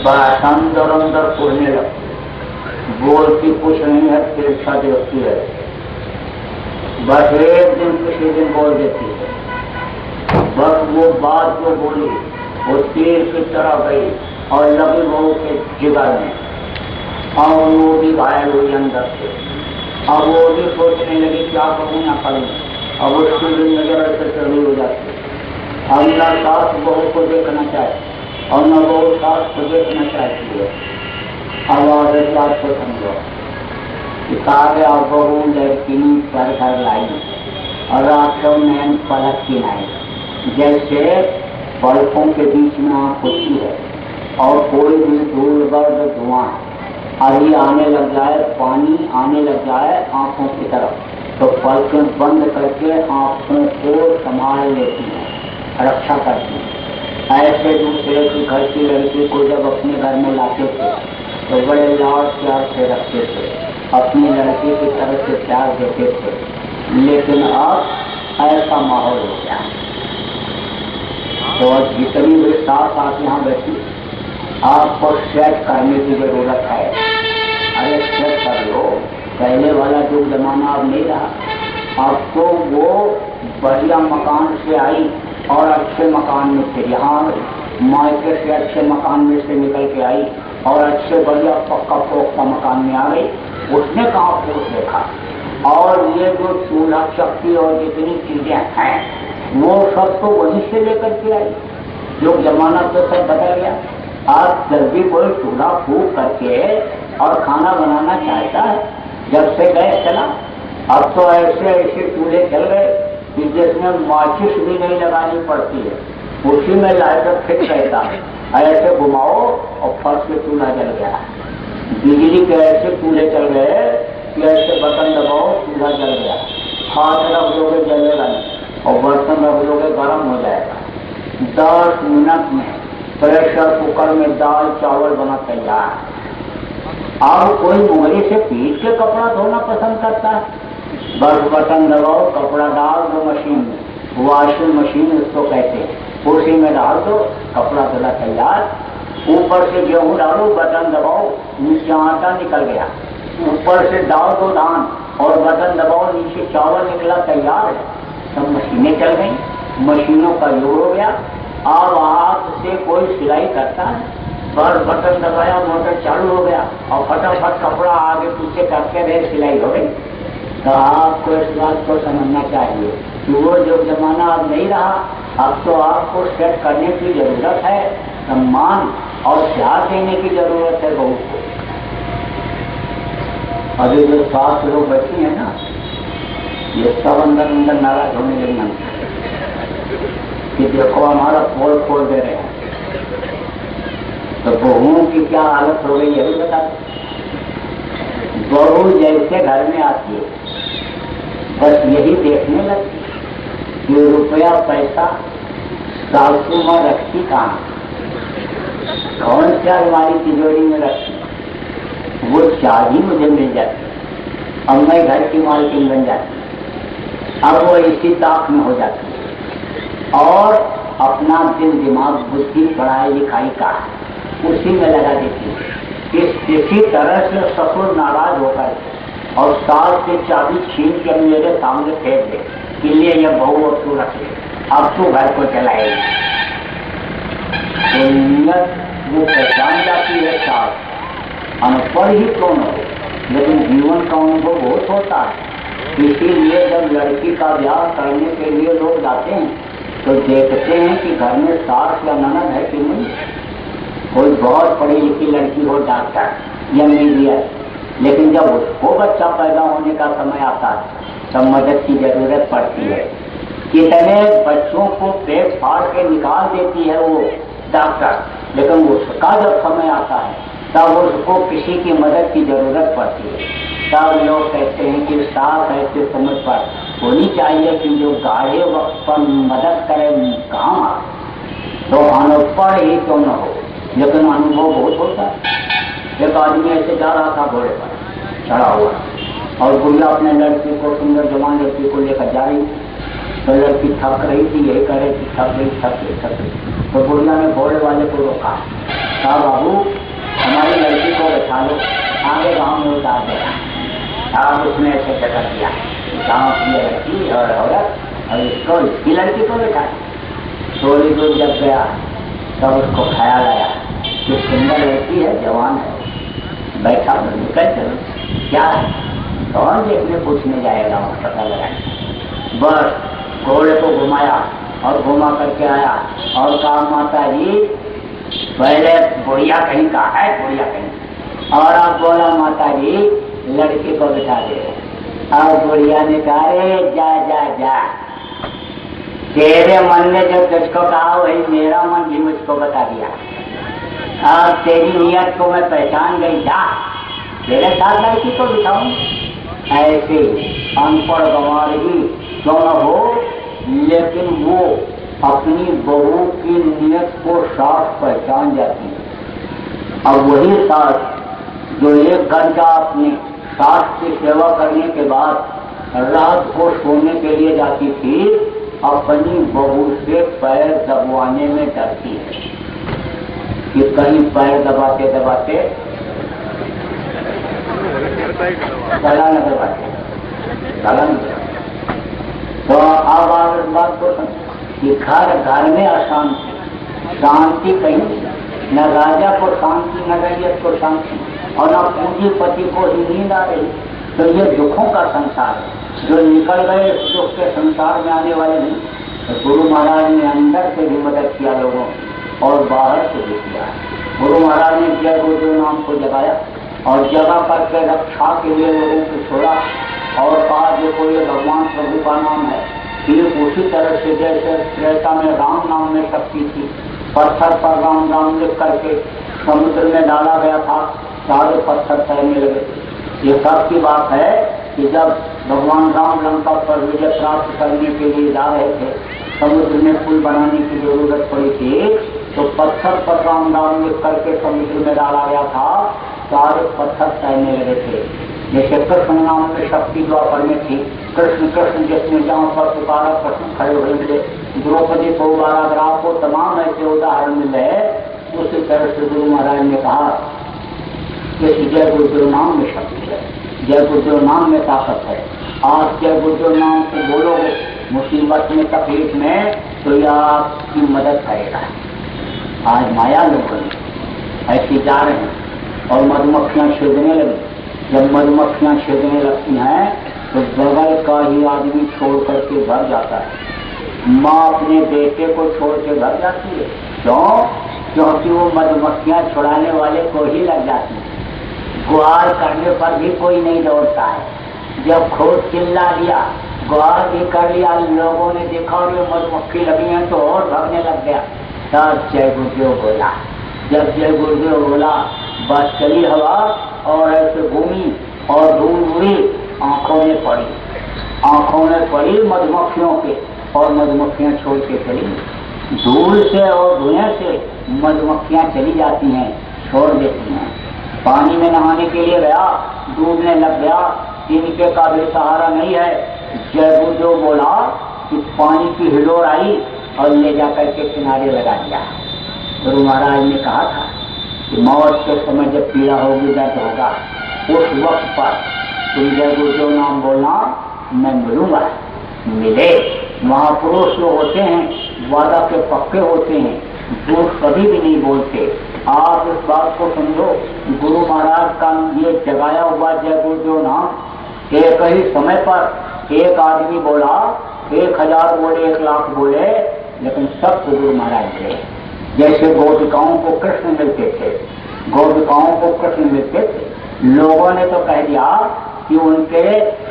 बस अंदर अंदर कूदने लगती, बोलती कुछ नहीं है, तिरछा देखती है, बस एक दिन किसी दिन बोल देती है, बस वो बात जो बोली वो तीर की तरह गई और लगी बहू के जिगर में, और वो भी घायल हुई अंदर से। अब वो भी सोचने लगी क्या करूँ ना करूँ, अब उसकी भी नजर ऐसे चढ़ी हो जाती, अब न सास बहू को देखना चाहे और न बहू सास को देखना चाहती है। अब और बात को समझो, सारे अब बहू लड़की पर घर लाई और रातों में पलक की लाई, जैसे पलकों के बीच में आँख होती है और कोई भी धूल गर्द धुआं अभी आने लग जाए, पानी आने लग जाए आंखों की तरफ, तो पलकें बंद करके आंखों को संभाल लेती हैं, रक्षा करती हैं। ऐसे दूसरे की घर की लड़की को जब अपने घर में लाते थे तो बड़े लाड प्यार से रखते थे, अपनी लड़की की तरफ से प्यार देते थे। लेकिन अब ऐसा माहौल हो गया तो जितनी भी साथ आप यहाँ बैठी, आपको सेट करने की जरूरत है। अरे सेट कर लो, पहले वाला जो जमाना अब नहीं रहा। अब तो वो बढ़िया मकान से आई और अच्छे मकान में थे, यहाँ मायके से अच्छे मकान में से निकल के आई और अच्छे बढ़िया पक्का पोख्ता मकान में आ गई। उसने कहाँ पुरुष देखा, और ये जो चूल्हा शक्ति और जितनी चीजें हैं वो सब तो वहीं से लेकर के आई। जो जमाना तो सब बदल गया। आज जब भी कोई चूल्हा फूक करके और खाना बनाना चाहता है, जब से गैस चला, अब तो ऐसे ऐसे चूल्हे चल गए कि जिसमें माचिस भी नहीं लगानी पड़ती है, उसी में लाइटर फिट रहता है, ऐसे घुमाओ और फर्श पे चूल्हा जल गया। बिजली के ऐसे चूल्हे चल गए कि ऐसे बटन दबाओ चूल्हा जल गया। हाथ रख लोगे जलेगा नहीं और बर्तन रख लोगे गर्म हो जाएगा। 10 मिनट में प्रेशर कुकर में दाल चावल बना तैयार। अब कोई मोहरी से पीट के कपड़ा धोना पसंद करता है, बस बटन दबाओ कपड़ा डाल दो मशीन में, वॉशिंग मशीन उसको कहते हैं, उसी में डाल दो कपड़ा धोना तैयार। ऊपर से गेहूं डालो बटन दबाओ नीचे आटा निकल गया, ऊपर से डाल दो धान और बटन दबाओ नीचे चावल निकला तैयार है। सब मशीनें चल गई, मशीनों का युग हो गया। अब हाथ से कोई सिलाई करता है, बस बटन दबाया मोटर चालू हो गया और फटाफट कपड़ा आगे पीछे करके रहे सिलाई हो गई। तो आपको इस बात को समझना चाहिए कि वो जो जमाना अब नहीं रहा, अब तो आपको सेट करने की जरूरत है, सम्मान और प्यार देने की जरूरत है बहू को। अभी जो 7 लोग बैठी है ना, ये सब अंदर अंदर नाराज होने लगे कि देखो हमारा पोल खोल दे रहे हैं। तो बहुओं की क्या हालत हो गई यही बता। बहू जैसे घर में आती है बस यही देखने लगती कि रुपया पैसा सासू माँ रखती कहाँ, कौन सी अलमारी तिजोरी में रखती, वो चाबी मुझे मिल जाती, अब मैं घर की मालकिन बन जाती। अब वो इसी ताक में हो जाती और अपना दिल दिमाग बुद्धि पढ़ाई लिखाई का उसी में लगा देती। इसी तरह से ससुर नाराज होकर और सास से चाबी छीन के मेरे सामने फेंक दे कि लिए यह बहू और तू रख ले, अब तू घर को चलाएगी। तो नियत वो पहचान जाती है सास, अनपढ़ ही क्यों न हो, लेकिन जीवन का अनुभव बहुत होता है। इसीलिए जब लड़की का ब्याह करने के लिए लोग जाते हैं तो देखते हैं कि घर में सास या ननद है कि नहीं। कोई बहुत पढ़ी लिखी लड़की हो, डॉक्टर या इंजीनियर, लेकिन जब उसको बच्चा पैदा होने का समय आता है तब मदद की जरूरत पड़ती है। कितने बच्चों को पेट फाड़ के निकाल देती है वो डॉक्टर, लेकिन उसका जब समय आता है तब उसको किसी की मदद की जरूरत पड़ती है। तब लोग कहते हैं कि सास ऐसे समझ पर होनी चाहिए कि जो गाढ़े वक्त पर मदद करे काम आ। तो अनपढ़ ही क्यों न हो, लेकिन अनुभव बहुत होता है। एक आदमी ऐसे जा रहा था घोड़े पर चढ़ा हुआ और गुड़िया अपने लड़की को, सुंदर जवान लड़की को लेकर जा रही, तो लड़की थक रही थी, यही कह रही थी थक गई। तो गुड़िया ने घोड़े वाले को रोका, कहा बाबू हमारी लड़की को बैठा लो, आगे गाँव में उतार देना। आप उसने ऐसे टकर दिया, गाँव की लड़की और औरत और इसको इसकी लड़की को बैठा। थोड़ी दूर जब गया तब उसको ख्याल आया कि सुंदर लड़की है, जवान है, बैठा निकल चलो, क्या है कौन देखने पूछने जाएगा, पता लगाए। बस घोड़े को घुमाया और घुमा करके आया और कहा माता जी पहले बुढ़िया कहीं का है, बुढ़िया कहीं, और अब बोला माता जी लड़की को बिठा दे। और बुढ़िया ने कहा रे जा जा जा, तेरे मन ने जो तुझको कहा वही मेरा मन भी मुझको बता दिया। अब तेरी नियत को मैं पहचान गई, जा तेरे साथ लड़की को बिठाऊं। ऐसे अनपढ़ गंवार ही क्यों न हो, लेकिन वो अपनी बहू की नियत को साफ पहचान जाती है। अब वही सास जो 1 घंटा अपनी सास की सेवा करने के बाद रात को सोने के लिए जाती थी, अपनी बहू से पैर दबवाने में डरती है कि कहीं पैर दबाते दबाते गला न दबाते। तो अब आप इस बात को कि घर में अशांति, शांति कहीं न राजा को शांति, न रैयत को शांति, और न पूंजीपति को ही नींद आ रही। तो ये दुखों का संसार है, जो निकल गए दुख के संसार में आने वाले नहीं। तो गुरु महाराज ने अंदर से भी मदद किया लोगों और बाहर से भी किया। गुरु महाराज ने जय गुरुदेव नाम को जगाया और जगा करके रक्षा के लिए लोगों को छोड़ा और कहा देखो ये भगवान प्रभु का नाम है। ठीक उसी तरह से जैसे त्रेता में राम नाम में शक्ति थी, पत्थर पर राम राम लिख करके समुद्र में डाला गया था, सारे पत्थर तैरने लगे। ये सब की बात है कि जब भगवान राम लंका पर विजय प्राप्त करने के लिए जा रहे थे, समुद्र में पुल बनाने की जरूरत पड़ी थी, तो पत्थर पर राम राम लिख करके समुद्र में डाला गया था, सारे पत्थर तैरने लगे थे। जैसे कृष्ण नाम में शक्ति द्वापर में थी, कृष्ण कृष्ण जिसने जहाँ पर पुकारा कृष्ण खड़े हुए मिले, द्रौपदी को बाराग्राह को तमाम ऐसे उदाहरण मिले। उसी तरह से गुरु महाराज ने कहा कि जय गुरुदेव नाम में शक्ति है, जय गुरुदेव नाम में ताकत है। आज जय गुरुदेव नाम को बोलोगे मुसीबत में तकलीफ में तो यह आपकी मदद करेगा। आज माया लोगों ऐसी जा रहे हैं और मधुमक्खियां छेदने लगी। जब मधुमक्खियां छेदने लगती हैं तो बगल का ही आदमी छोड़ करके भर जाता है। माँ अपने बेटे को छोड़ के भर जाती है। क्यों? क्योंकि वो मधुमक्खियां छुड़ाने वाले को ही लग जाती है। गुहार करने पर भी कोई नहीं दौड़ता है। जब खुद चिल्ला दिया, गुहार भी कर लिया, लोगों ने देखा और ये मधुमक्खी लगी है तो और भागने लग गया। तब जय गुरुदेव बोला। जब जय गुरुदेव बोला बस चली हवा और ऐसे घूमी और धूल उड़ी, आंखों में पड़ी, आंखों में पड़ी मधुमक्खियों के और मधुमक्खियां छोड़ के चली। धूल से और धुएं से मधुमक्खियां चली जाती हैं, छोड़ देती हैं। पानी में नहाने के लिए गया, डूबने लग गया, इनके का भी सहारा नहीं है। जय गुरुदेव बोला कि पानी की हिलोर आई और ले जाकर के किनारे लगा दिया। गुरु महाराज ने कहा था कि मौत के समय जब पीड़ा होगी, दर्द होगा, उस वक्त पर तुम जय गुरुदेव नाम बोलना, मैं मिलूंगा। मिले। महापुरुष जो होते हैं वादा के पक्के होते हैं, झूठ कभी भी नहीं बोलते। आप इस बात को समझो, गुरु महाराज का ये जगाया हुआ जय गुरुदेव नाम एक ही समय पर एक आदमी बोला, 1000 बोले, 1 लाख बोले, लेकिन सब गुरु महाराज मिले। जैसे गोपिकाओं को कृष्ण मिलते थे, गोपिकाओं को कृष्ण मिलते थे। लोगों ने तो कह दिया कि उनके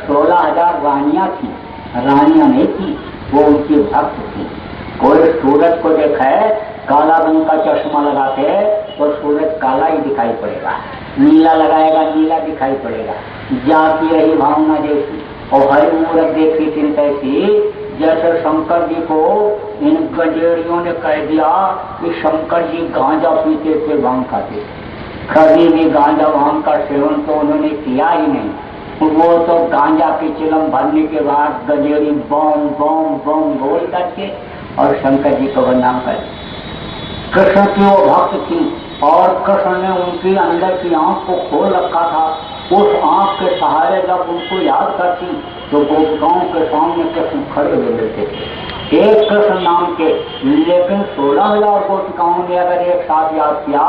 16,000 रानियां थी, रानियां नहीं थी, वो उनकी भक्त थी। कोई सूरज को देखा है काला रंग का चश्मा लगाते तो सूरज काला ही दिखाई पड़ेगा, नीला लगाएगा नीला दिखाई पड़ेगा। जाती रही भावना जैसी और हर मूर्त देखी थी तैसी। जैसे शंकर जी को इन गजेड़ियों ने कह दिया कि शंकर जी गांजा पीते थे, भांग खाते थे। कभी भी गांजा भांग का सेवन तो उन्होंने किया ही नहीं। वो तो गांजा की चिलम भरने के बाद गजेड़ी बम बम बम बोल करके और शंकर जी को बदनाम कर। कृष्ण की वो भक्त थी और कृष्ण ने उनकी अंदर की आंख को खोल रखा था। उस आंख के सहारे जब उनको याद करती तो गोपिकाओं के सामने कृष्ण खड़े हुए मिलते थे, एक कृष्ण नाम के। लेकिन 16,000 गोपिकाओं ने अगर एक साथ याद किया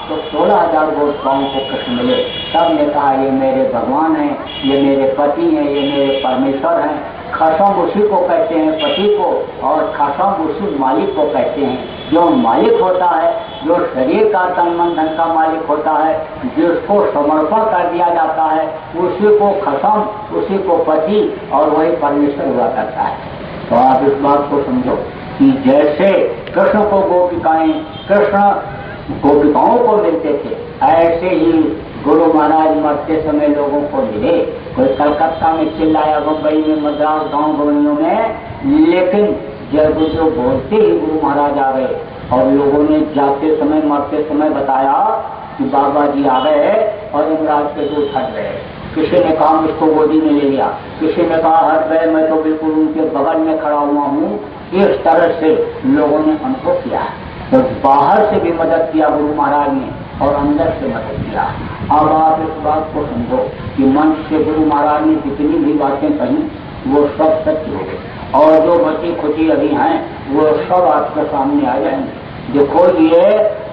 तो 16,000 गोपिकाओं को कृष्ण मिले। सब ने कहा ये मेरे भगवान हैं, ये मेरे पति हैं, ये मेरे परमेश्वर हैं। खसम उसी को कहते हैं पति को, और खसम उसी मालिक को कहते हैं जो मालिक होता है, जो शरीर का तन मन धन का मालिक होता है, जिसको समर्पण कर दिया जाता है, उसी को खसम, उसी को पति और वही परमेश्वर हुआ करता है। तो आप इस बात को समझो कि जैसे कृष्ण को गोपिकाएं, कृष्ण गोपिकाओं को मिलते थे, ऐसे ही गुरु महाराज मरते समय लोगों को मिले। कोई कलकत्ता में चिल्लाया, मुंबई में, मद्रास गांव गवनियों में, लेकिन जय गुरुदेव बोलते ही गुरु महाराज आ गए और लोगों ने जाते समय मरते समय बताया कि बाबा जी आ गए और यमराज के दूत हट गए। किसी ने कहा मुझको गोदी में ले लिया, किसी ने कहा हट गए, मैं तो बिल्कुल उनके बगल में खड़ा हुआ हूँ। इस तरह से लोगों ने अनुभव किया। तो बाहर से भी मदद किया गुरु महाराज ने और अंदर से मदद किया। अब आप इस बात को समझो कि मन से गुरु महाराज ने जितनी भी बातें कही वो सब सत्य हो गए और जो बची खुची अभी हैं वो सब आपके सामने आ जाएंगे। देखो ये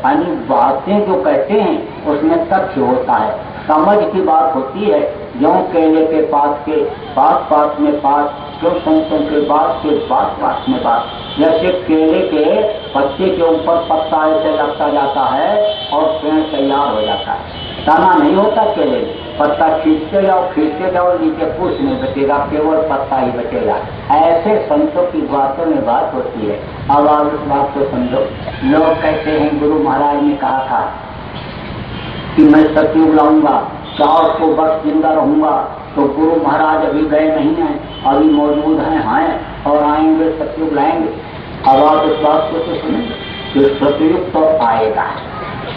अन्य बातें जो कहते हैं उसमें तथ्य होता है, समझ की बात होती है, ज्यों केले के पात के पात पात में पात, क्यों संतों के बात के बात बात में बात। जैसे केले के पत्ते के ऊपर पत्ता ऐसे लगता जाता है और पेड़ तैयार हो जाता है। तना नहीं होता केले में, पत्ता खींचते जाओ नीचे कुछ नहीं बचेगा, केवल पत्ता ही बचेगा। ऐसे संतों की बातों में बात होती है। अब आप इस बात को समझो। लोग कहते हैं गुरु महाराज ने कहा था कि मैं सतयुग लाऊंगा, 400 वर्ष जिंदा रहूंगा। तो गुरु महाराज अभी गए नहीं हैं, अभी मौजूद हैं और आएंगे, सतयुग लाएंगे। अब आप इस बात को तो सुनें कि सतयुग तो आएगा,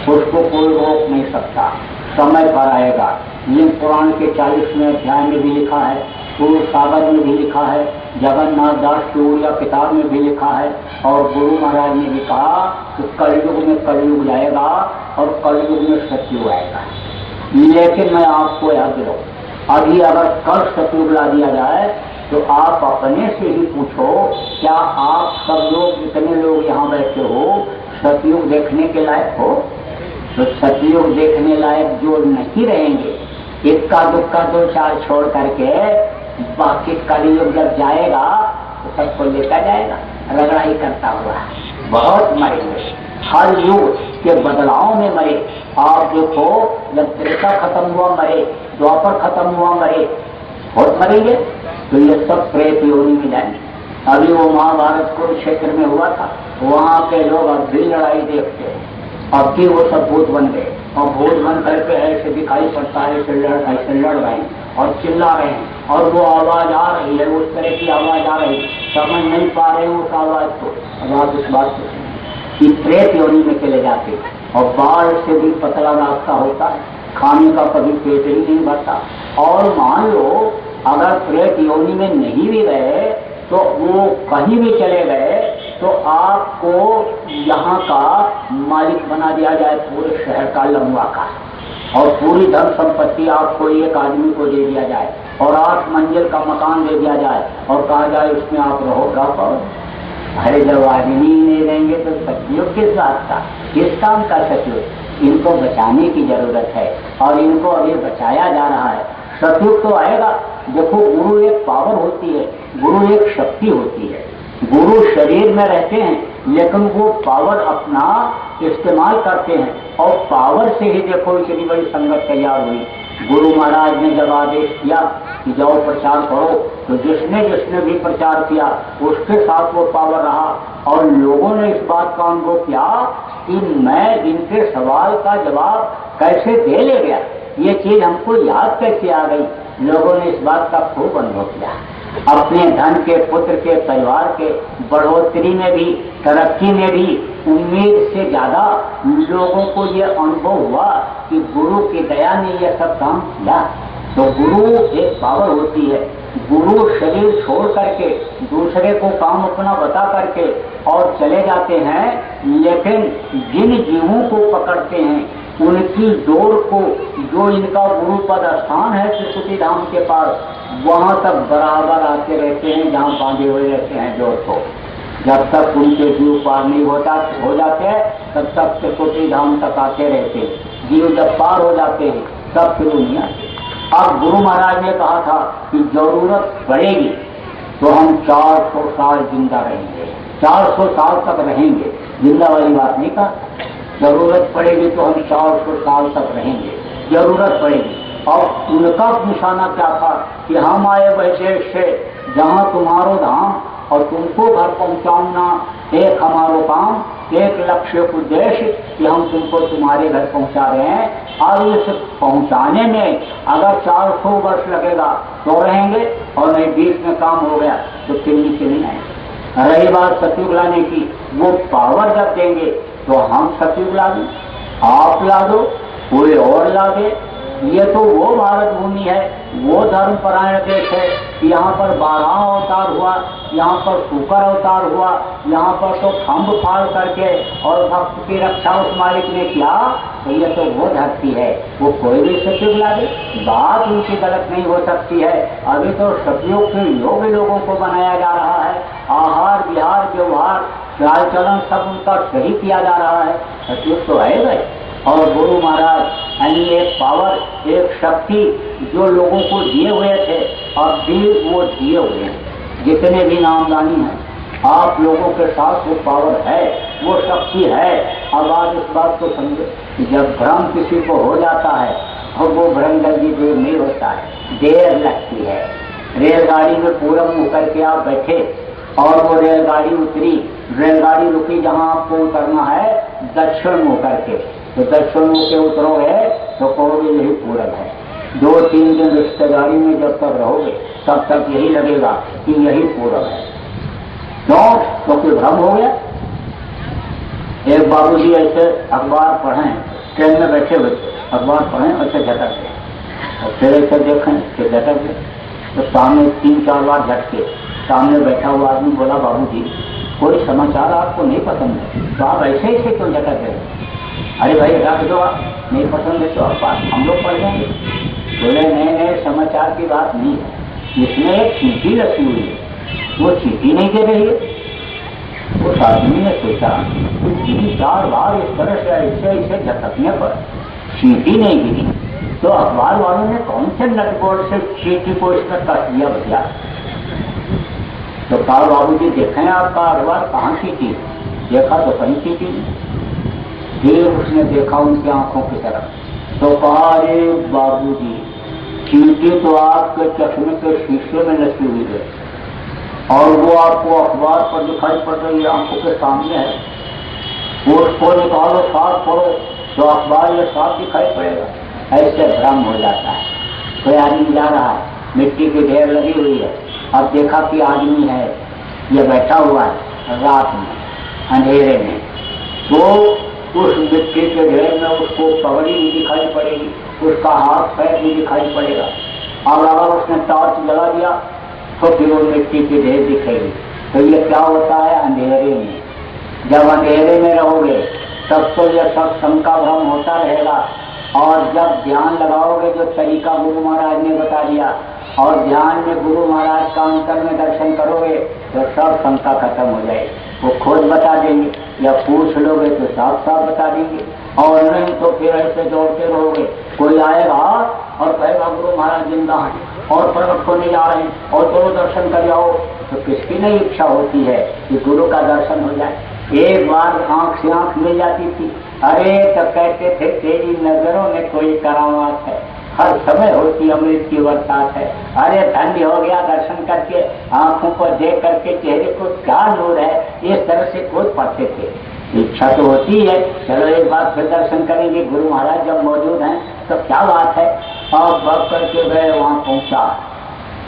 उसको कोई रोक नहीं सकता, समय पर आएगा। ये पुराण के 40वें अध्याय में भी लिखा है, गुरु सागर में भी लिखा है, जगन्नाथ दास की उड़िया किताब में भी लिखा है, और गुरु महाराज ने भी कहा कि कलयुग में कलयुग जाएगा और कलयुग में सतयुग आएगा। लेकिन मैं आपको याद दिलाऊं, अभी अगर कल सतयुग ला दिया जाए तो आप अपने से ही पूछो, क्या आप सब लोग जितने लोग यहाँ बैठे हो सतयुग देखने के लायक हो? तो सतयुग देखने लायक जो नहीं रहेंगे, इक्का दुक्का 2-4 छोड़ करके बाकी कलयुग जब जाएगा तो सबको लेकर जाएगा, लड़ाई करता हुआ। बहुत मरेंगे, हर युग के बदलाव में मरे। आप देखो, जब त्रेता खत्म हुआ मरे, द्वापर खत्म हुआ मरे, बहुत मरेंगे। तो ये सब प्रेत योनि में जाएंगे। अभी वो महाभारत कुरुक्षेत्र में हुआ था, वहाँ के लोग अब भी लड़ाई देखते हैं। अब भी वो सब भूत बन गए, और भूत बन करके ऐसे दिखाई पड़ता है, ऐसे लड़ रहे हैं और चिल्ला रहे हैं, और वो आवाज आ रही है, उस तरह की आवाज आ रही है, समझ नहीं पा रहे उस आवाज को। अब आप इस बात को कि प्रेत योनि में चले जाते, और बाढ़ से भी पतला रास्ता होता है, खाने का कभी पेट ही नहीं भरता। और मान लो अगर प्रेत योनि में नहीं भी गए तो वो कहीं भी चले गए तो आपको यहाँ का मालिक बना दिया जाए, पूरे शहर का, लंबा का, और पूरी धन संपत्ति आपको एक आदमी को दे दिया जाए, और 8 मंजिल का मकान दे दिया जाए, और कहा जाए उसमें आप रहो। अरे जब आदमी नहीं रहेंगे तो सतयुग किस बात का, किस काम का सतयुग? इनको बचाने की जरूरत है, और इनको अभी बचाया जा रहा है। सतयुग तो आएगा। देखो, गुरु एक पावर होती है, गुरु एक शक्ति होती है। गुरु शरीर में रहते हैं लेकिन वो पावर अपना इस्तेमाल करते हैं, और पावर से ही देखो इतनी बड़ी संगत तैयार हुई। गुरु महाराज ने जब आदेश किया कि जाओ प्रचार करो, तो जिसने जिसने भी प्रचार किया उसके साथ वो पावर रहा, और लोगों ने इस बात का अनुभव किया कि मैं इनके सवाल का जवाब कैसे दे ले गया, ये चीज हमको याद कैसे आ गई। लोगों ने इस बात का खूब अनुभव किया। अपने धन के, पुत्र के, परिवार के बढ़ोतरी में भी, तरक्की में भी उम्मीद से ज्यादा लोगों को ये अनुभव हुआ कि गुरु की दया ने यह सब काम किया। तो गुरु एक पावर होती है। गुरु शरीर छोड़ करके दूसरे को काम अपना बता करके और चले जाते हैं, लेकिन जिन जीवों को पकड़ते हैं उनकी डोर को, जो इनका गुरु पद स्थान है त्रिकुटी धाम के पास, वहां तक बराबर आते रहते हैं जहां बांधे हुए रहते हैं डोर को। जब तक उनके जीव पार नहीं हो जाते तब तक त्रिकुटी धाम तक आते रहते हैं। जीव जब पार हो जाते हैं तब फिर नहीं आते। अब गुरु महाराज ने कहा था कि जरूरत पड़ेगी तो हम 400 साल जिंदा रहेंगे, 400 साल तक रहेंगे, जिंदा वाली बात नहीं कहा। जरूरत पड़ेगी तो हम 400 साल तक रहेंगे, जरूरत पड़ेगी। और उनका निशाना क्या था कि हम आए वह देश से जहां तुम्हारो धाम, और तुमको घर पहुंचाना एक हमारो काम, एक लक्ष्य उद्देश्य कि हम तुमको तुम्हारे घर पहुंचा रहे हैं। और इस पहुंचाने में अगर 400 वर्ष लगेगा तो रहेंगे, और नहीं बीच में काम हो गया तो फिर नीचे नहीं आएंगे। रही बात सतयुग लाने की, वो पावर जब देंगे तो हम सतयुग ला दें, आप ला दो, कोई और ला दे। ये तो वो भारत भूमि है, वो धर्मपरायण देश है। यहाँ पर 12 अवतार हुआ, यहाँ पर शुकर अवतार हुआ, यहाँ पर तो खम्भ फाड़ करके और भक्त की रक्षा उस मालिक ने किया। तो ये तो वो धरती है, वो कोई भी सतयुग ला दे, बात उनकी गलत नहीं हो सकती है। अभी तो सतयुग के योग्य लोगों को बनाया जा रहा है, आहार विहार व्यवहार चाल चलन सब उनका सही किया जा रहा है। सतयुग तो है भाई। और गुरु महाराज यानी एक पावर, एक शक्ति जो लोगों को दिए हुए थे अब भी वो दिए हुए हैं। जितने भी नामदानी हैं आप लोगों के साथ वो पावर है, वो शक्ति है। अब आज इस बात को समझो, जब भ्रम किसी को हो जाता है और वो भ्रम जल्दी दूर नहीं होता है, देर लगती है। रेलगाड़ी में पूरब मुँह करके आप बैठे और वो रेलगाड़ी उतरी, रेलगाड़ी रुकी जहाँ आपको उतरना है दक्षिण मुँह करके, तो दक्षिण मुँह के उतरोगे तो कहोगे यही पूरब है। 2-3 दिन रिश्तेदारी में जब तक रहोगे तब तक यही लगेगा कि यही पूरब है। क्यों? क्योंकि भ्रम हो गया। एक बाबूजी ऐसे अखबार पढ़ें, ट्रेन में बैठे हुए अखबार पढ़ें, ऐसे झटक गए और फिर ऐसे देखें फिर झटक गए, तो सामने 3-4 बार झटके। सामने बैठा हुआ आदमी बोला, बाबूजी कोई समाचार आपको नहीं पसंद है तो आप ऐसे ऐसे क्यों झटक गए? अरे भाई रख दो, आप नहीं पसंद है तो आप बात हम लोग पढ़ लेंगे। बोले नए नए समाचार की बात नहीं है, इसमें एक चीटी रखी हुई है, वो चीटी नहीं दे रही है। उस आदमी ने सोचा 3-4 बार इस तरह से ऐसे ऐसे झटकने पर चीटी नहीं गिरी तो अखबार वालों ने कौन से नटबोर्ड से चीटी को इसमें कस दिया भैया? तो कहा बाबूजी देखें आपका अखबार कहाँ चीटी? देखा तो कहीं चीटी नहीं। फिर उसने देखा उनकी आंखों की तरफ तो कहा, अरे बाबूजी चीटी तो आपके चश्मे के शीशे में लगी हुई है और वो आपको अखबार पर दिखाई पड़ रही है, आंखों के सामने है। वो उसको निकालो साफ करो तो अखबार ये साफ दिखाई पड़ेगा। ऐसे भ्रम हो जाता है। कोई आदमी जा रहा है, मिट्टी की ढेर लगी हुई है, अब देखा कि आदमी है ये बैठा हुआ है रात में अंधेरे में, तो उस मिट्टी के ढेर में उसको पगड़ी भी दिखाई पड़ेगी, उसका हाथ पैर भी दिखाई पड़ेगा। अब अगर उसने टॉर्च जला दिया तो फिर वो मिट्टी की ढेर दिखेगी। तो ये क्या होता है? अंधेरे में। जब अंधेरे में रहोगे तब तो यह सब शंका भ्रम होता रहेगा, और जब ध्यान लगाओगे जो तरीका गुरु महाराज ने बता दिया और ध्यान में गुरु महाराज का अंतर में दर्शन करोगे तो सब शंका खत्म हो जाए। वो खुद बता देंगे या पूछ लोगे तो साफ साफ बता देंगे, और नहीं तो फिर ऐसे दौड़ते रहोगे। कोई आएगा और कहेगा गुरु महाराज जिंदा हैं और प्रकट होने जा रहे हैं और दोनों दर्शन कर जाओ, तो किसकी नहीं इच्छा होती है कि गुरु का दर्शन हो जाए। एक बार आंख से आंख मिल जाती थी, अरे तो कहते थे तेरी नजरों में कोई करामात है, हर समय होती अमृत की बरसात है। अरे धन्य हो गया दर्शन करके, आंखों को देख करके चेहरे को क्या नूर है, इस तरह से खुद पढ़ते थे। इच्छा तो होती है चलो एक बार फिर दर्शन करेंगे, गुरु महाराज जब मौजूद हैं तो क्या बात है। अब बग करके गए, वहां पहुंचा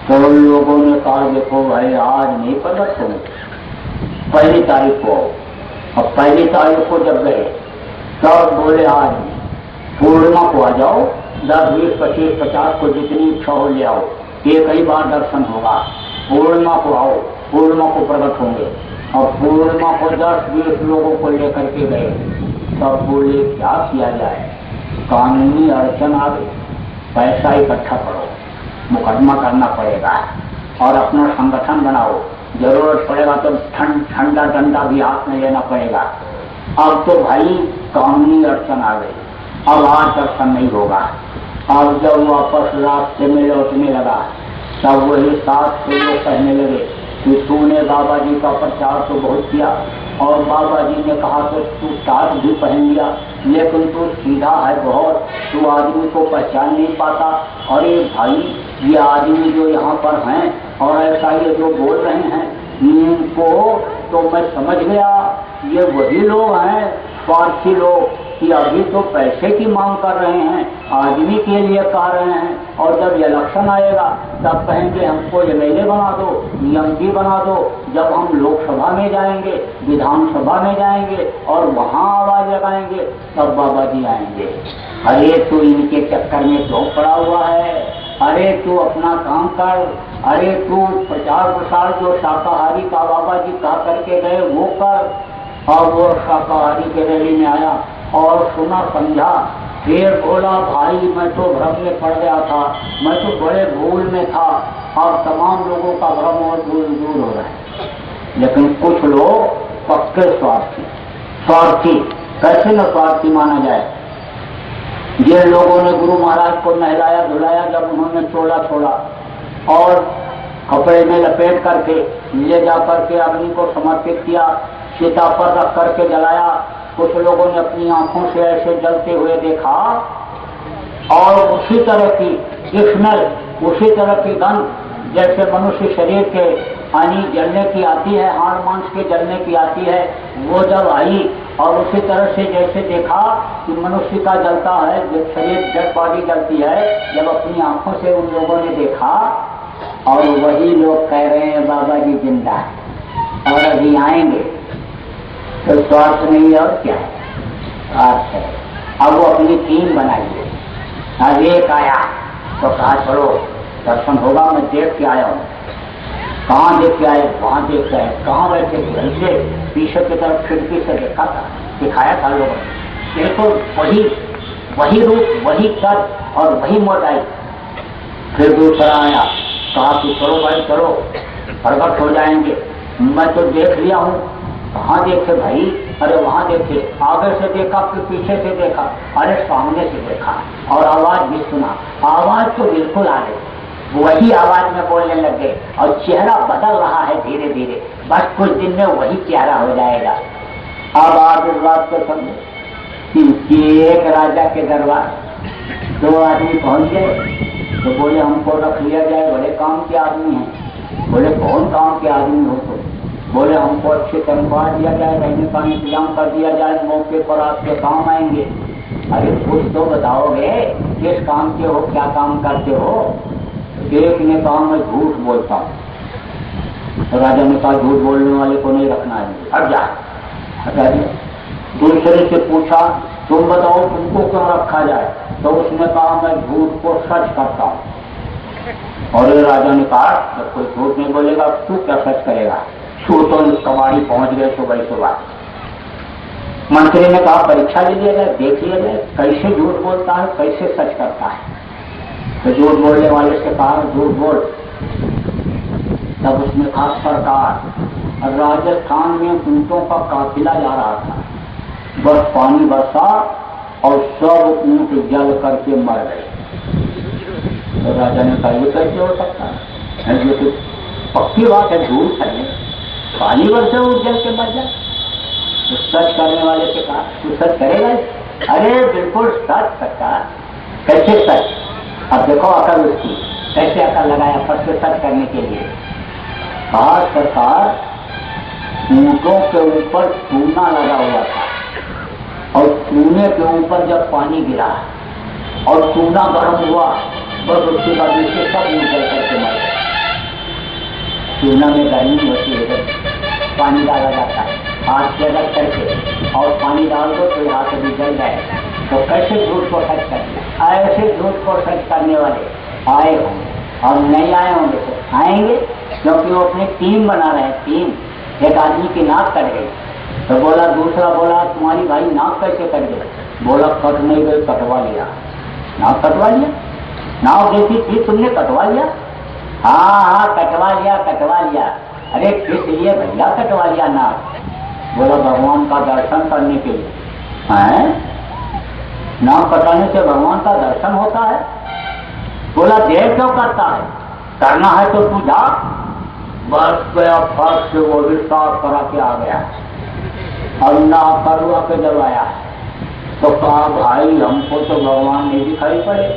तो लोगों ने कहा देखो भाई आज नहीं प्रकट होंगे, 1 तारीख को। अब 1 तारीख को जब गए तब बोले आज पूर्णिमा को आ जाओ, 10, 20, 25, 50 को जितनी इच्छा हो ले आओ, एक ही बार दर्शन होगा। पूर्णिमा को आओ, पूर्णिमा को प्रकट होंगे। और पूर्णिमा को 10-20 लोगों को लेकर के गए, तब बोले क्या किया जाए, कानूनी अड़चन आ गई, पैसा इकट्ठा करो, मुकदमा करना पड़ेगा और अपना संगठन बनाओ, जरूरत पड़ेगा तो ठंडा डंडा भी हाथ में लेना पड़ेगा। अब तो भाई कानूनी अड़चन आ गई, अब आज दर्शन नहीं होगा। अब जब वापस रास्ते में लौटने लगा तब वही साथ से लोग कहने लगे कि तूने बाबा जी का प्रचार तो बहुत किया और बाबा जी ने कहा तो तू टाट भी पहन लिया, लेकिन तू सीधा है बहुत, तू आदमी को पहचान नहीं पाता। अरे भाई ये आदमी जो यहाँ पर हैं और ऐसा ये जो बोल रहे हैं इनको तो मैं समझ गया ये वही लोग हैं स्वार्थी लोग कि अभी तो पैसे की मांग कर रहे हैं, आदमी के लिए कह रहे हैं, और जब इलेक्शन आएगा तब कहेंगे हमको एमएलए बना दो, एमपी बना दो। जब हम लोकसभा में जाएंगे, विधानसभा में जाएंगे और वहाँ आवाज लगाएंगे तब बाबा जी आएंगे। अरे तू इनके चक्कर में क्यों पड़ा हुआ है? अरे तू अपना काम कर, अरे तू प्रचार प्रसार जो शाकाहारी का बाबा जी कहा करके गए वो कर। और वो शाकाहारी के रैली में आया और सुना समझा, फिर बोला भाई मैं तो भ्रम में पड़ गया था, मैं तो बड़े भूल में था। अब तमाम लोगों का भ्रम और दूर दूर हो रहा है, लेकिन कुछ लोग पक्के स्वार्थी। कैसे न स्वार्थी माना जाए? जिन लोगों ने गुरु महाराज को नहलाया धुलाया, जब उन्होंने चोला छोड़ा और कपड़े में लपेट करके ले जा करके अग्नि को समर्पित किया, चिता पर रख करके जलाया, कुछ लोगों ने अपनी आंखों से ऐसे जलते हुए देखा और उसी तरह की स्मेल, उसी तरह की गंध जैसे मनुष्य शरीर के हानि जलने की आती है, हाड़ मांस के जलने की आती है, वो जब आई और उसी तरह से जैसे देखा कि मनुष्य का जलता है, जब शरीर डेड बॉडी जलती है, जब अपनी आंखों से उन लोगों ने देखा और वही लोग कह रहे हैं बाबा जी जिंदा है और अभी आएंगे, तो स्वार्थ नहीं और क्या है, स्वार्थ है। अब वो अपनी टीम बनाइए। अब एक आया तो कहा चलो दर्शन होगा, मैं देख के आया हूँ। कहाँ देख के आए? वहां देख के आए। कहाँ बैठे थे? ऐसे पीछे की तरफ खिड़की से देखा था, दिखाया था लोगों ने। देखो वही रूप, वही कद और वही मोटाई। फिर दूसरा आया, कहा कि चलो भाई चलो प्रकट हो जाएंगे। मैं तो देख लिया हूँ। कहाँ देखे भाई? अरे वहां देखे, आगे से देखा फिर पीछे से देखा, अरे सामने से देखा और आवाज भी सुना। आवाज तो बिल्कुल आ गई, वही आवाज में बोलने लग गए और चेहरा बदल रहा है धीरे धीरे। बस कुछ दिन में वही चेहरा हो जाएगा। अब आप इस बात को समझो कि एक राजा के दरबार दो आदमी पहुंच गए तो बोले हमको रख लिया जाए, बड़े काम के आदमी हैं। बोले कौन काम के आदमी हो? तो बोले हमको अच्छी तनख्वाह दिया जाए, रहने का इंतजाम कर दिया जाए, मौके पर आपके काम आएंगे। अरे कुछ तो बताओगे, किस काम के हो, क्या काम करते हो? एक ने कहा मैं झूठ बोलता हूँ। तो राजा ने कहा झूठ बोलने वाले को नहीं रखना है, हट जा, हटा दिया। दूसरे से पूछा तुम बताओ तुमको क्यों रखा जाए? तो उसने कहा मैं झूठ को सच करता हूँ। और राजा ने कहा जब कोई झूठ नहीं बोलेगा तू क्या सच करेगा? तू तो कबाड़ी पहुंच गए सुबह सुबह। मंत्री ने कहा परीक्षा ले लिया जाए, देख लिया जाए कैसे झूठ बोलता है, कैसे सच करता है। तो झूठ बोलने वाले से कहा झूठ बोल। तब उसने कहा सरकार राजस्थान में ऊंटों का काफिला जा रहा था, बस पानी बरसा और सब ऊंट जल करके मर गए। तो राजा ने कहा ये कैसे हो सकता है? ये तो पक्की बात है, झूठ है, पानी बरसे ऊंट जल के मर जाए। तो सच करने वाले से कहा तू सच करेगा? अरे बिल्कुल सच सरकार। कैसे सच? अब देखो अकल उसकी, कैसे अकल लगाया फट से सच करने के लिए। कहा सरकार ऊंटों के ऊपर चूना लगा हुआ था और चूने के ऊपर जब पानी गिरा और चूना गर्म हुआ बस उसके बाद नीचे सब ऊंट जल करके मर गए। चूना में गर्मी होती है, पानी डाला जाता है, हाथ से अलग करके और पानी डाल दो तो यहाँ से भी जल जाएगा। तो कैसे झूठ को सच करना? ऐसे झूठ को सच करने वाले आए होंगे और नहीं आए होंगे तो आएंगे, क्योंकि वो अपनी टीम बना रहे हैं। टीम एक आदमी की नाक कट गई तो बोला, दूसरा बोला तुम्हारी भाई नाक कैसे कट गई? बोला कट नहीं गई, कटवा लिया। नाक कटवा लिया? नाक देखी थी तुमने, कटवा लिया? हाँ हाँ कटवा लिया, कटवा लिया। अरे किस लिए भैया कटवा लिया नाक? बोला भगवान का दर्शन करने के लिए। हैं? नाक कटाने से भगवान का दर्शन होता है? बोला देर क्यों करता है? करना है तो तू जा। बस गया फर्श से वो भी साफ करा के आ गया। अब नाक करवा के जब आया तो कहा भाई हमको तो भगवान नहीं दिखाई पड़े,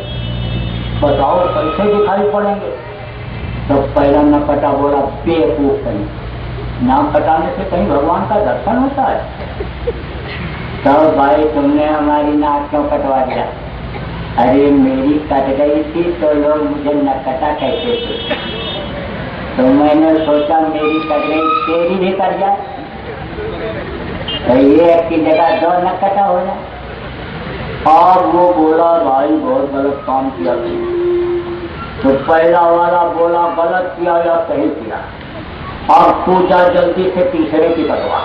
बताओ कैसे दिखाई पड़ेंगे? तो पहला न कटा बोला बेवकूफ कहीं, नाक कटाने से कहीं भगवान का दर्शन होता है? तो भाई तुमने हमारी नाक क्यों कटवा दिया? अरे मेरी कट गई थी तो लोग मुझे न कटा कहते थे, तो मैंने सोचा मेरी कट गई तेरी भी कट जाए, तो ये एक की जगह दो न कटा हो जाए। और वो बोला भाई बहुत गलत काम किया तुमने। तो पहला वाला बोला गलत किया या सही किया, और तू जा जल्दी से तीसरे की कटवा,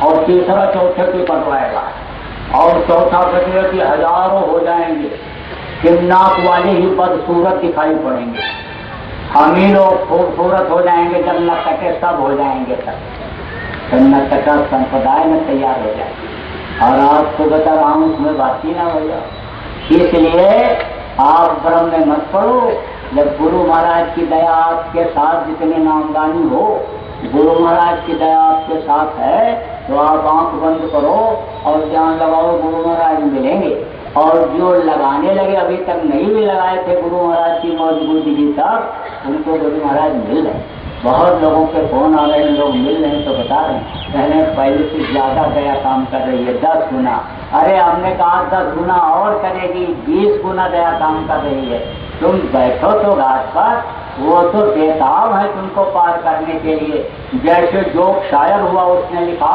और तीसरा चौथे की कटवाएगा, और चौथा कटेगा कि हजारों हो जाएंगे कि नाक वाले ही बदसूरत दिखाई पड़ेंगे, हम ही लोग खूबसूरत हो जाएंगे, जब न कटे सब हो जाएंगे। तब तो न कटा संप्रदाय में तैयार हो जाएंगे। और आपको बता रहा हूं उसमें बात ही ना हो जाए। इसलिए आप भ्रम में मत पड़ो। जब गुरु महाराज की दया आपके साथ जितने नामदानी हो, गुरु महाराज की दया आपके साथ है, तो आप आंख बंद करो और ध्यान लगाओ, गुरु महाराज मिलेंगे। और जो लगाने लगे, अभी तक नहीं भी लगाए थे गुरु महाराज की मौजूदगी की तक, उनको गुरु महाराज मिल रहे। बहुत लोगों के फोन आ रहे हैं, लोग मिल रहे हैं तो बता रहे हैं कहने पहले से ज्यादा दया काम कर रही है, 10 गुना। अरे हमने कहा 10 गुना और करेगी, 20 गुना दया काम कर रही है। तुम बैठो तो घाट पर, वो तो बेताब है तुमको पार करने के लिए। जैसे जो शायर हुआ उसने लिखा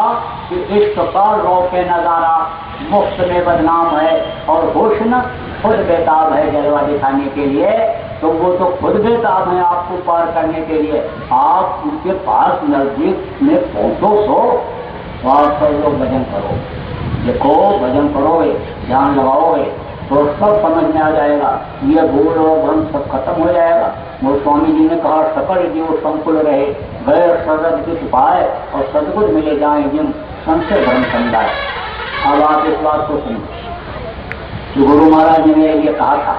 कि इश्क का रोके नजारा मुफ्त में बदनाम है, और हुस्न खुद बेताब है जलवा दिखाने के लिए। तो वो तो खुद बेताब है आपको पार करने के लिए। आप उनके पास नजदीक में पहुंचो तो आप सब लोग भजन करो, देखो भजन करोगे, ध्यान लगाओगे तो सब समझ में आ जाएगा। ये भूल और भ्रम सब खत्म हो जाएगा। वो स्वामी जी ने कहा सकल जीव संकुल रहे, गैर सदद कुछ पाए और सदगुण मिले जाए जिन संशय भ्रम समझाए। अब आप इस बात को समझो। गुरु महाराज ने मेरे लिए कहा था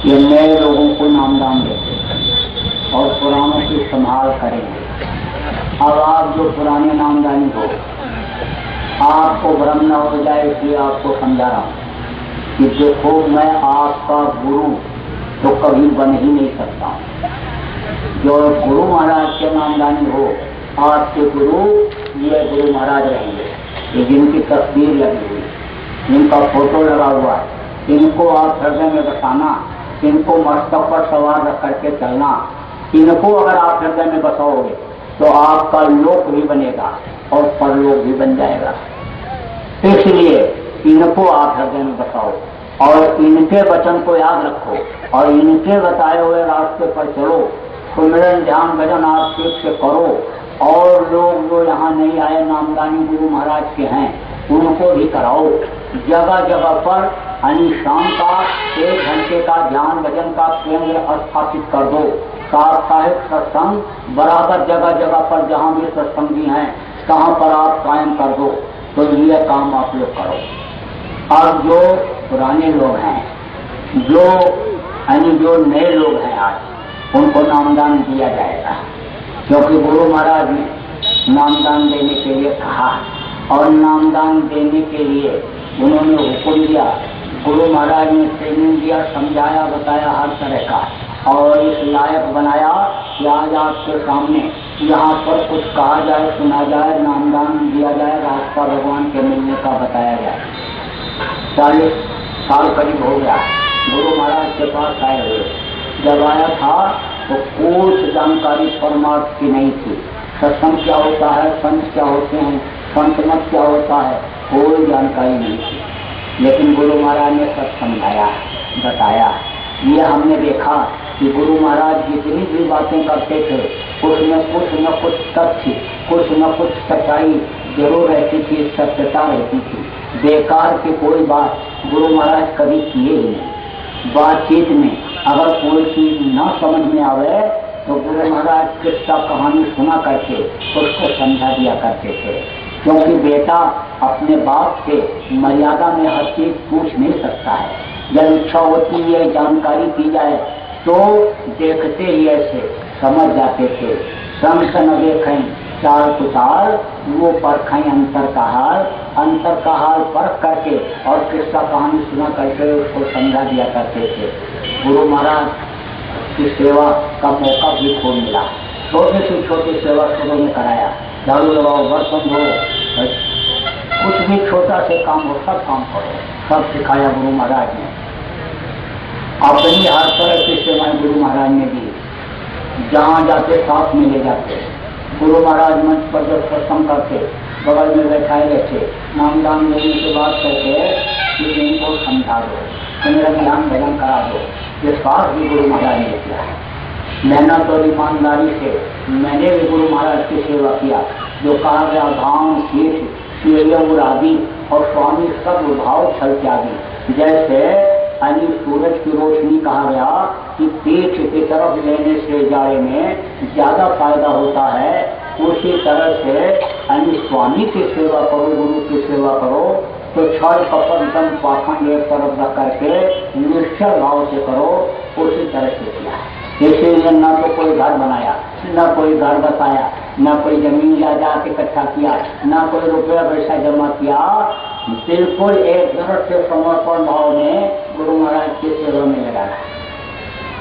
कि नए लोगों को नामदान देते और पुरानों की संभाल करेंगे। अब आप जो पुराने नामदानी हो, आपको भ्रम न हो जाए, इसलिए आपको समझा रहा हूँ कि देखो मैं आपका गुरु तो कभी बन ही नहीं सकता। जो गुरु महाराज के नामदानी हो, आपके गुरु ये गुरु महाराज रहेंगे। ये जिनकी तस्वीर लगी हुई, जिनका फोटो लगा हुआ है, इनको आप हृदय में बसाना, इनको मस्तक पर सवार रख करके चलना। इनको अगर आप हृदय में बसाओगे तो आपका लोक भी बनेगा और परलोक भी बन जाएगा। इसलिए इनको आप हृदय में बसाओ और इनके वचन को याद रखो और इनके बताए हुए रास्ते पर चलो। सुमिरन ध्यान भजन आप ठीक से करो। और लोग जो यहाँ नहीं आए नामदानी गुरु महाराज के हैं, उनको भी कराओ। जगह जगह पर शाम का 1 घंटे का ध्यान भजन का केंद्र स्थापित कर दो। साप्ताहिक सत्संग बराबर जगह जगह पर जहाँ भी सत्संगी हैं, कहाँ पर आप कायम कर दो। तो ये काम आप लोग करो। अब जो पुराने लोग हैं, जो नए लोग हैं आज, उनको नामदान दिया जाएगा, क्योंकि गुरु महाराज ने नामदान देने के लिए कहा और नामदान देने के लिए उन्होंने हुक्म दिया। गुरु महाराज ने ट्रेनिंग दिया, समझाया, बताया हर तरह का, और इस लायक बनाया कि आज आपके सामने यहाँ पर कुछ कहा जाए, सुना जाए, नामदान दिया जाए, रास्ता भगवान के मिलने का बताया जाए। 40 साल करीब हो गया गुरु महाराज के पास आए हुए। जब आया था तो कुछ जानकारी परमार्थ की नहीं थी। सत्संग क्या होता है, संत क्या होते हैं, संत मत क्या होता है, कोई जानकारी नहीं थी। लेकिन गुरु महाराज ने सब समझाया, बताया। ये हमने देखा कि गुरु महाराज जितनी भी बातें करते थे उसमें कुछ न कुछ तथ्य, कुछ न कुछ सच्चाई जरूर रहती थी, सत्यता रहती थी। बेकार की कोई बात गुरु महाराज कभी किए ही नहीं। बातचीत में अगर कोई चीज न समझ में आवे तो गुरु महाराज किस्सा कहानी सुना करके उसको समझा दिया करते थे। क्योंकि बेटा अपने बाप से मर्यादा में हर चीज पूछ नहीं सकता है। जब इच्छा होती है जानकारी की जाए तो देखते ही ऐसे समझ जाते थे। संत न देखें चाल तुताल, वो परखें अंतर का हाल परख करके और किस्सा कहानी सुना करके उसको समझा दिया करते थे। गुरु महाराज की सेवा का मौका भी खूब मिला। छोटे से छोटी सेवा शुरू में कराया, झाड़ू लगाओ, बर्तन धो, कुछ भी छोटा से काम हो सब काम करो, सब सिखाया गुरु महाराज ने। अपनी हर तरह की सेवाएं गुरु महाराज ने दी। जहाँ जाते साथ में ले जाते। गुरु महाराज मंच पर जब सत्संग करते बगल में बैठाए रहते, नामदान देने के बाद कहते कि इनको समझा दो, मेरा ध्यान भजन करा दो। ये साथ भी गुरु महाराज ने किया। मेहनत और ईमानदारी से मैंने भी गुरु महाराज की सेवा किया। जो कहा गया धाम शीश आदि और स्वामी सब भाव छल त्यागी। जैसे सूरज की रोशनी कहा गया कि पीठ की तरफ लेने से जाए में ज्यादा फायदा होता है उसी तरह से अन्य स्वामी की सेवा करो, गुरु की सेवा करो तो छल कपट दम पाखंड एक तरफ रख करके निश्चल भाव से करो। उसी तरह से किया। इसीलिए न तो कोई घर बनाया, न कोई घर बसाया, न कोई जमीन जायदाद इकट्ठा किया, न कोई रुपया पैसा जमा किया। बिल्कुल एक दृढ़ से समर्पण भाव में गुरु महाराज की सेवा में लगाया।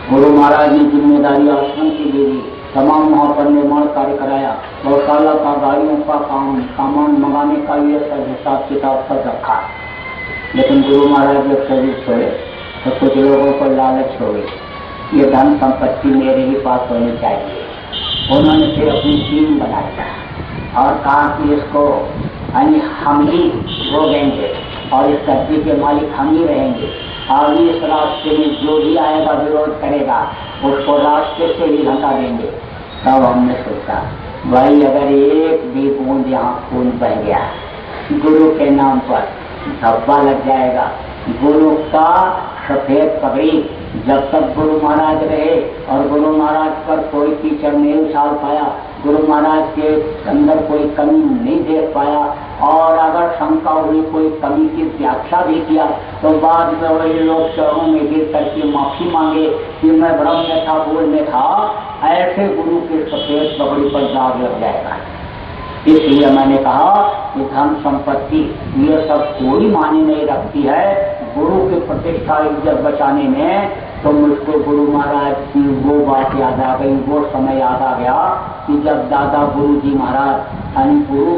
गुरु महाराज ने जिम्मेदारी आश्रम की दे दी, तमाम वहाँ पर निर्माण कार्य कराया, गौशाला का, गाड़ियों का काम, सामान मंगाने का ये सब हिसाब किताब सब रखा। लेकिन गुरु महाराज जब शरीर छोड़े तो कुछ लोगों को लालच हो गई, ये धन संपत्ति मेरे ही पास होनी चाहिए। उन्होंने फिर अपनी टीम बनाया और कहा कि इसको हम ही भोगेंगे और इस धरती के मालिक हम ही रहेंगे और इस रास्ते में जो भी आएगा विरोध करेगा उसको रास्ते से ही हटा देंगे। तब हमने सोचा भाई अगर एक भी बूंद यहाँ खून बह गया गुरु के नाम पर धब्बा लग जाएगा। गुरु का सफेद पगड़ी जब तक गुरु महाराज रहे और गुरु महाराज पर कोई कीचड़ नहीं उछाल पाया, गुरु महाराज के अंदर कोई कमी नहीं देख पाया और अगर शंका हुई कोई कमी की व्याख्या भी किया तो बाद में वही लोग चरणों में गिर करके माफी मांगे कि मैं भ्रम में था, भूल में था। ऐसे गुरु के सफेद पगड़ी पर दाग लग जाएगा। इसलिए मैंने कहा कि धन संपत्ति ये सब कोई मानी नहीं रखती है गुरु की प्रतिष्ठा इज्जत बचाने में। तो मुझको गुरु महाराज की वो बात याद आ गई, वो समय याद आ गया कि जब दादा गुरु जी महाराज यानी गुरु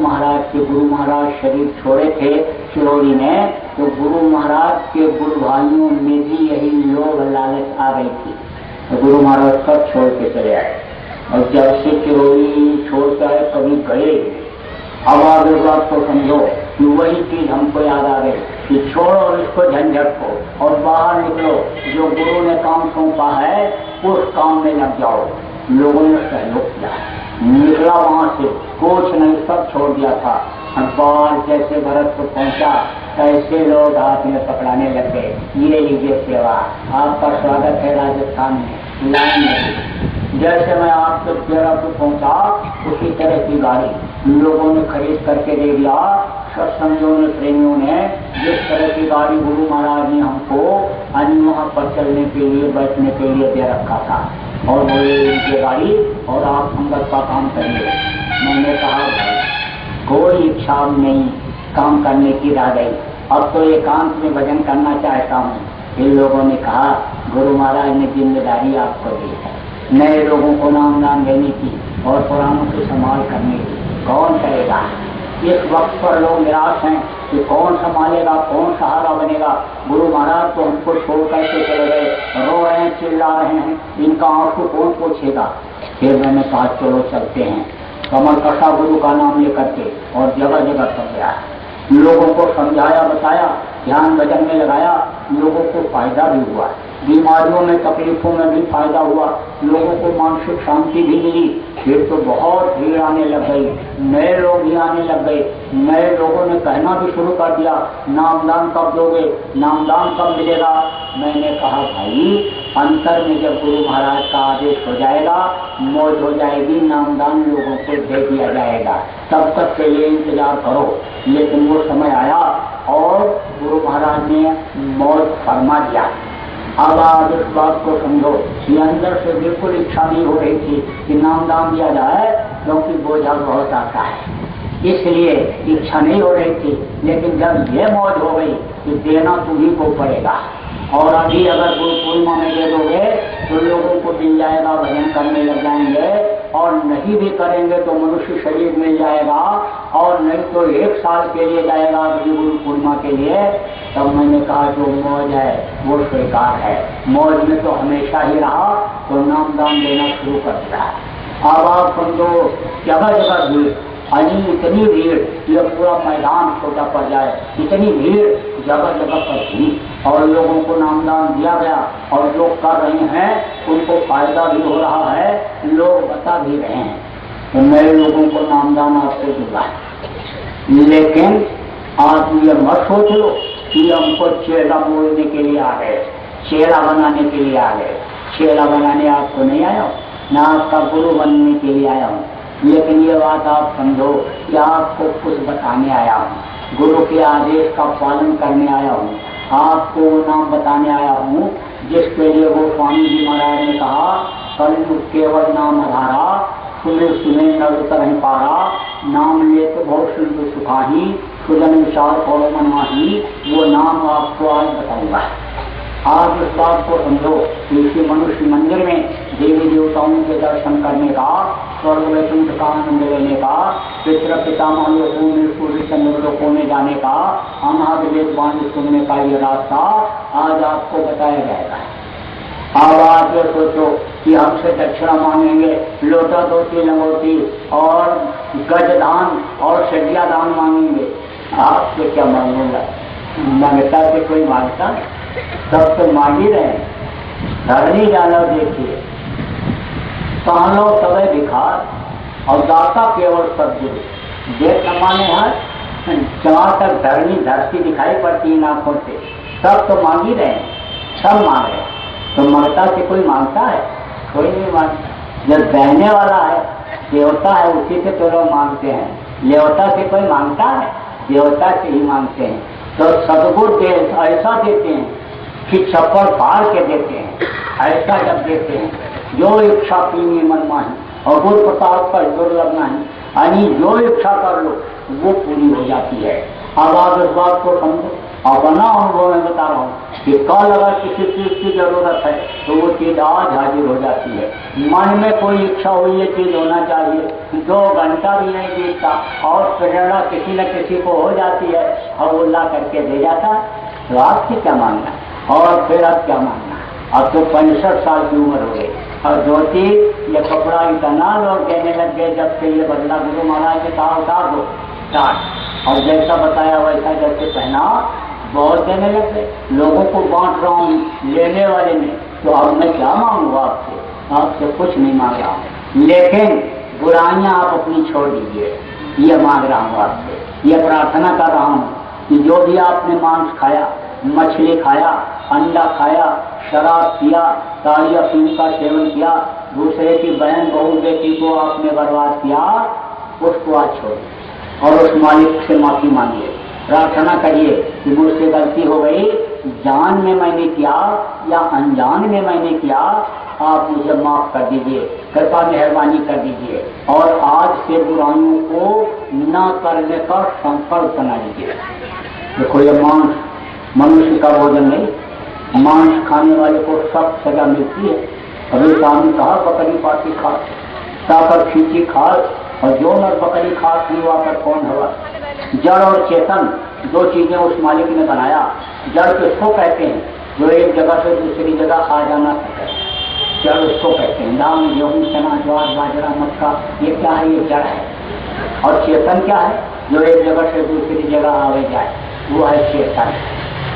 महाराज शरीर छोड़े थे सिरोड़ी में, तो गुरु महाराज के गुरु भाइयों में भी यही लोभ लालच आ गई थी। तो गुरु महाराज सब छोड़ के चले आए और जब से सिरोड़ी छोड़ता है कभी गए। अब आगे बात को समझो कि वही चीज हमको याद आ गई कि छोड़ो इसको झंझट को और बाहर निकलो, जो गुरु ने काम सौंपा है उस काम में लग जाओ। लोगों ने सहयोग किया, निकला वहां से, कुछ नहीं सब छोड़ दिया था। अखबार जैसे भरतपुर पहुंचा ऐसे लोग हाथ में पकड़ाने लग गए, ये लीजिए सेवा, आपका स्वागत है राजस्थान में, लाइन में। जैसे मैं आपके देहरादून पहुंचा उसी तरह की गाड़ी लोगों ने खरीद करके दे दिया। सत्संगियों ने, प्रेमियों ने जिस तरह की गाड़ी गुरु महाराज ने हमको वहाँ पर चलने के लिए, बैठने के लिए दे रखा था और वो ये गाड़ी और आप संगत का काम करिए। मैंने कहा कोई इच्छा नहीं काम करने की रह गई, अब तो एकांत में भजन करना चाहता हूँ। इन लोगों ने कहा गुरु महाराज ने जिम्मेदारी आपको दी है नए लोगों को नाम दान देने की और पुरानों की संभाल करने की, कौन करेगा? इस वक्त पर लोग निराश हैं कि कौन संभालेगा, कौन सहारा बनेगा। गुरु महाराज तो हमको छोड़ करके चले गए, रो रहे हैं, चिल्ला रहे हैं, इनका आंसू कौन पोछेगा? फिर मैंने कहा चलो चलते हैं। कमल कसा गुरु का नाम लेकर के और जगह जगह सब गया, लोगों को समझाया, बताया, ध्यान भजन में लगाया, लोगों को फायदा भी हुआ, बीमारियों में, तकलीफों में भी फायदा हुआ, लोगों को मानसिक शांति भी मिली। फिर तो बहुत भीड़ आने लग गई, नए लोग भी आने लग गए। नए लोगों ने कहना भी शुरू कर दिया नामदान कब दोगे, नामदान कब मिलेगा? मैंने कहा भाई अंतर में जब गुरु महाराज का आदेश हो जाएगा, मौज हो जाएगी, नामदान लोगों को दे दिया जाएगा, तब तक के लिए इंतजार करो। लेकिन वो समय आया और गुरु महाराज ने मौज फरमा दिया। अब आप इस बात को समझो कि अंदर से बिल्कुल इच्छा नहीं हो रही थी कि नामदान दिया जाए, क्योंकि बोझा बहुत आता है, इसलिए इच्छा नहीं हो रही थी। लेकिन जब ये मौज हो गई कि देना तुम्हीं को पड़ेगा और अभी अगर गुरु पूर्णिमा में दे दोगे तो लोगों को मिल जाएगा, भजन करने लग जाएंगे, और नहीं भी करेंगे तो मनुष्य शरीर मिल जाएगा, और नहीं तो 1 साल के लिए जाएगा अगली गुरु पूर्णिमा के लिए। तब मैंने कहा जो मौज है वो स्वीकार है, मौज में तो हमेशा ही रहा, तो नामदान देना शुरू कर दिया। अब आप समझो जगह जगह भीड़, इतनी भीड़ कि अब पूरा मैदान छोटा पड़ जाए, इतनी भीड़ जगह जगह पर थी और लोगों को नामदान दिया गया और लोग कर रहे हैं, उनको फायदा भी हो रहा है, लोग बता भी रहे हैं। तो नए लोगों को नामदान आपको दूंगा, लेकिन आप ये मत सोच लो कि हमको चेला बोलने के लिए आ गए, चेला बनाने के लिए आ गए। चेला बनाने आपको नहीं आया, ना आपका गुरु बनने के लिए आया हूँ। लेकिन ये बात आप समझो कि आपको कुछ बताने आया हूँ, गुरु के आदेश का पालन करने आया हूँ, आपको वो नाम बताने आया हूँ जिसके लिए वो स्वामी जी महाराज ने कहा कलयुग केवल नाम आधारा, सुने सुने नर तरह पारा, नाम ले तो बहुत सुंदर सुखाही, सुजन विचार करो मनमाही, वो नाम आपको आज बताऊंगा। आज इस बात को समझो कि इसी मनुष्य मंदिर में देवी देवताओं के दर्शन करने का, स्वर्ग वैकुंठ का आनंद लेने का, पितृ पितामह लोकों में सूर्य चंद्र लोकों में जाने का, अनाद वेद वाणी सुनने का ये रास्ता आज आपको बताया जाएगा। अब आप ये सोचो कि हमसे दक्षिणा मांगेंगे, लोटा धोती लंगोटी और गजदान और सज्जा दान मांगेंगे, आपसे क्या मांगूंगा? मांगता से कोई मांगता? सब तो मांग ही रहे। धरनी डालो देखिए, कहलो तवे भिखार और दाता केवल सदगुरु। देख माने है जहाँ तक धरती दिखाई पड़ती है आंखों से, सब तो मांग ही रहे, सब मांग रहे। तो ममता से कोई मांगता है? कोई नहीं मांगता। जब बहने वाला है, देवता है, उसी से तो लोग मांगते हैं। देवता से कोई मांगता है? देवता से ही मांगते हैं। तो सदगुरु ऐसा देते हैं कि छप्पर फाड़ के देते हैं, ऐसा जब देते हैं जो इच्छा पीनी मन माही और गुरु प्रसाद पर दुर्लभ नहीं, यानी जो इच्छा कर लो वो पूरी हो जाती है। अब आप इस बात को समझो, अपना अनुभव में बता रहा हूँ कि कल अगर किसी चीज की जरूरत है तो वो चीज आज हाजिर हो जाती है। मन में कोई इच्छा हुई ये चीज होना चाहिए, 2 घंटा भी नहीं बीतता और प्रेरणा किसी न किसी को हो जाती है और वो ला करके दे जाता है। तो आपसे क्या मांगना है? और फिर आप क्या मांगना? अब तो 65 साल की उम्र हो गई और धोती ये कपड़ा इतना लोग देने लग गए जब से ये बदला। गुरु महाराज ने कहा उतार दो, और जैसा बताया वैसा जैसे पहना बहुत देने लग गए। लोगों को बांट रहा हूँ लेने वाले में, तो अब मैं क्या मांगूंगा आपसे? आपसे कुछ नहीं मांग रहा हूँ, लेकिन बुराइयां आप अपनी छोड़ दीजिए, ये मांग रहा हूँ आपसे। ये प्रार्थना कर रहा हूँ कि जो भी आपने मांस खाया, मछली खाया, अंडा खाया, शराब पिया, ताड़ी अफीम का सेवन किया, दूसरे की बहन बहू बेटी को आपने बर्बाद किया, उसको आज छोड़िए और उस मालिक से माफी मांगिए। प्रार्थना करिए कि मुझसे गलती हो गई, जान में मैंने किया या अनजान में मैंने किया, आप मुझे माफ कर दीजिए, कृपा मेहरबानी कर दीजिए और आज से बुराइयों को न करने का संकल्प बना लीजिए। देखो ये मांस मनुष्य का भोजन नहीं, मांस खाने वाले को सख्त सजा मिलती है। अभी सामने कहा बकरी पाती खा, ताकर खींची खास, और जो नर बकरी खास नहीं वाकर कौन हुआ। जड़ और चेतन 2 चीजें उस मालिक ने बनाया। जड़ किसको कहते हैं? जो एक जगह से दूसरी जगह आ जाना सकता है, जड़ उसको कहते हैं। धान, गेहूं, चना, ज्वार, बाजरा, मक्का, ये क्या है? ये जड़ है। और चेतन क्या है? जो एक जगह से दूसरी जगह आवे जाए, वो है चेतन।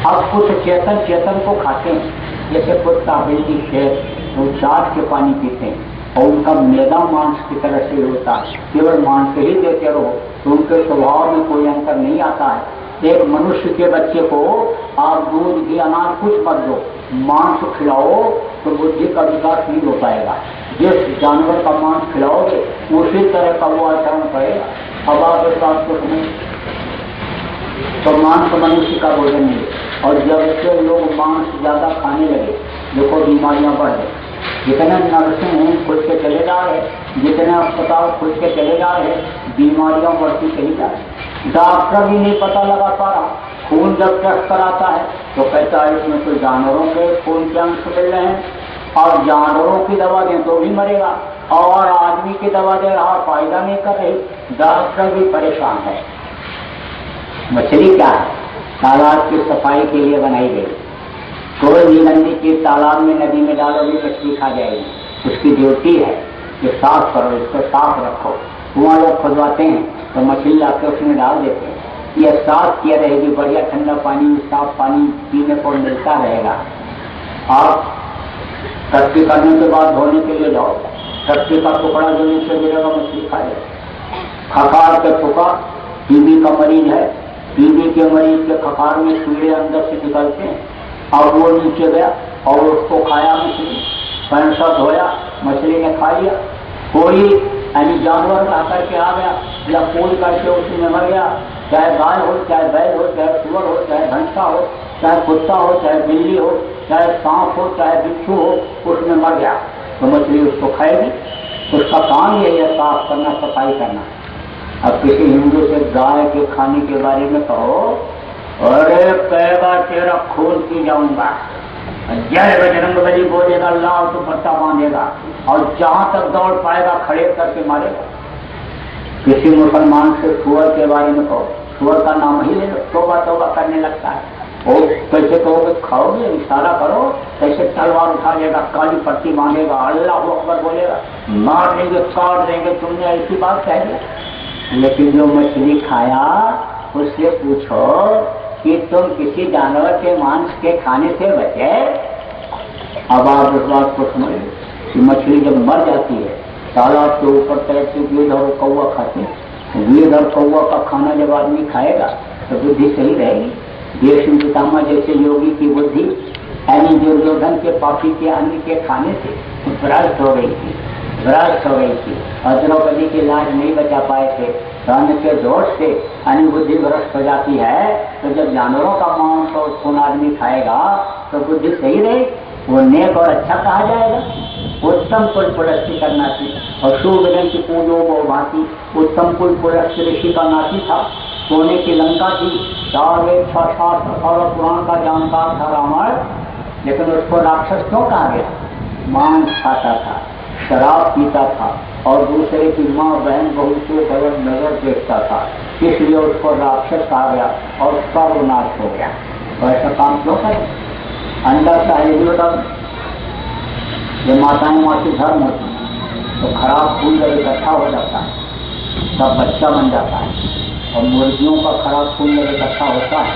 अब कुछ चेतन को खाते हैं, जैसे कुत्ता, बिल्ली, शेर, तो चाट के पानी पीते हैं और उनका मैदा मांस की तरह से होता है, केवल मांस ही देते रहो तो उनके स्वभाव में कोई अंतर नहीं आता है। एक मनुष्य के बच्चे को आप दूध घी अनाज कुछ मत दो, मांस खिलाओ तो बुद्धि का विकास नहीं हो पाएगा। जिस जानवर का मांस खिलाओगे उसी तरह का वो आचरण करेगा। अब आप इस बात को समझ, तो मांस मनुष्य का भोजन नहीं। और जब से लोग मांस ज्यादा खाने लगे, देखो बीमारियां बढ़ गई। जितने नर्सिंग होम खुल के चले जा रहे, जितने अस्पताल खुल के चले जा रहे, बीमारियां बढ़ती चली जा रही। डॉक्टर भी नहीं पता लगा पा रहा। खून जब टेस्ट कराता है तो कहता है इसमें कोई जानवरों के खून के अंश मिल रहे हैं, और जानवरों की दवा दें तो भी मरेगा, और आदमी की दवा दे रहा फायदा नहीं कर रही। डॉक्टर भी परेशान है। मछली क्या है? तालाब की सफाई के लिए बनाई गई। कोई भी गंदी चीज तालाब में, नदी में डालोगे मछली खा जाएगी। उसकी ड्यूटी है कि साफ करो, इसको साफ रखो। कुआं लोग खुदवाते हैं तो मछली आके उसमें डाल देते हैं, ये साफ किया रहेगी, बढ़िया ठंडा पानी, साफ पानी पीने को मिलता रहेगा। आप टट्टी करने के बाद धोने के लिए जाओ, टट्टी का टुकड़ा जो नीचे गिरेगा मछली खा जाएगी। खकार के टुकड़ा, टीबी का मरीज है, टीबी के मरीज के खकार में कीड़े अंदर से निकलते हैं, और वो नीचे गया और उसको खाया मछली, पैंसा धोया, मछली ने खा लिया। कोई यानी जानवर ला करके आ गया या कोल करके उसमें मर गया, चाहे गाय हो, चाहे बैल हो, चाहे सुअर हो, चाहे भैंसा हो, चाहे कुत्ता हो, चाहे बिल्ली हो, चाहे सांप हो, चाहे बिच्छू हो, उसमें मर गया तो मछली उसको खाएगी। उसका काम यही है साफ करना, सफाई करना। अब किसी हिंदू से गाय के खाने के बारे में कहो, अरे कहेगा तेरा खून पी जाऊंगा, जय बजरंगबली बोलेगा, लाल तो पट्टा बांधेगा और जहां तक दौड़ पाएगा खड़े करके मारेगा। किसी मुसलमान से सुअर के बारे में कहो, सुअर का नाम ही ले लो, तौबा तौबा करने लगता है। वो कैसे कहोगे, खाओगे, इशारा करो, कैसे तलवार उठा लेगा, काली पट्टी बांधेगा, अल्लाह अकबर बोलेगा, मार देंगे, काट देंगे, तुमने ऐसी बात कह दिया। लेकिन जो मछली खाया उससे पूछो कि तुम किसी जानवर के मांस के खाने से बचे। अब आप इस बात को समझिए कि मछली जब मर जाती है, तालाब के ऊपर तैरती गिद्ध और कौवा खाते हैं, गिद्ध और कौवा का खाना जब आदमी खाएगा तो बुद्धि सही रहेगी। देव पितामह जैसे योगी की बुद्धि यानी दुर्योधन के पापी के अन्न के खाने से भ्रष्ट हो गई थी, भ्रष्ट हो गई थी और द्रौपदी के लाज नहीं बचा पाए थे। अन्न के दोष से यानी बुद्धि भ्रष्ट हो जाती है। तो जब जानवरों का मांस और खून आदमी खाएगा तो बुद्धि सही रहे, वो नेक और अच्छा कहा जाएगा। उत्तम कुल पुलस्ती करना चाहिए और सूर्यजन की पूजो वो भांति उत्तम कुल पुलस्ती ऋषि का नाती था। सोने की लंका थी, 4 वेद 6 शास्त्र और पुराण का जानकार था रावण, लेकिन उसको राक्षस क्यों कहा गया? मांस खाता था, शराब पीता था और दूसरे की माँ बहन बहू को गलत नजर देखता था, इसलिए उसको राक्षस कहा गया और सर्वनाश हो गया। तो ऐसा काम क्यों करें? अंदर से ये भी बता, ये माताएं मासी धर्म होती तो खराब खून जब इकट्ठा हो जाता है तब बच्चा बन जाता है और मुर्गियों का खराब खून जब इकट्ठा होता है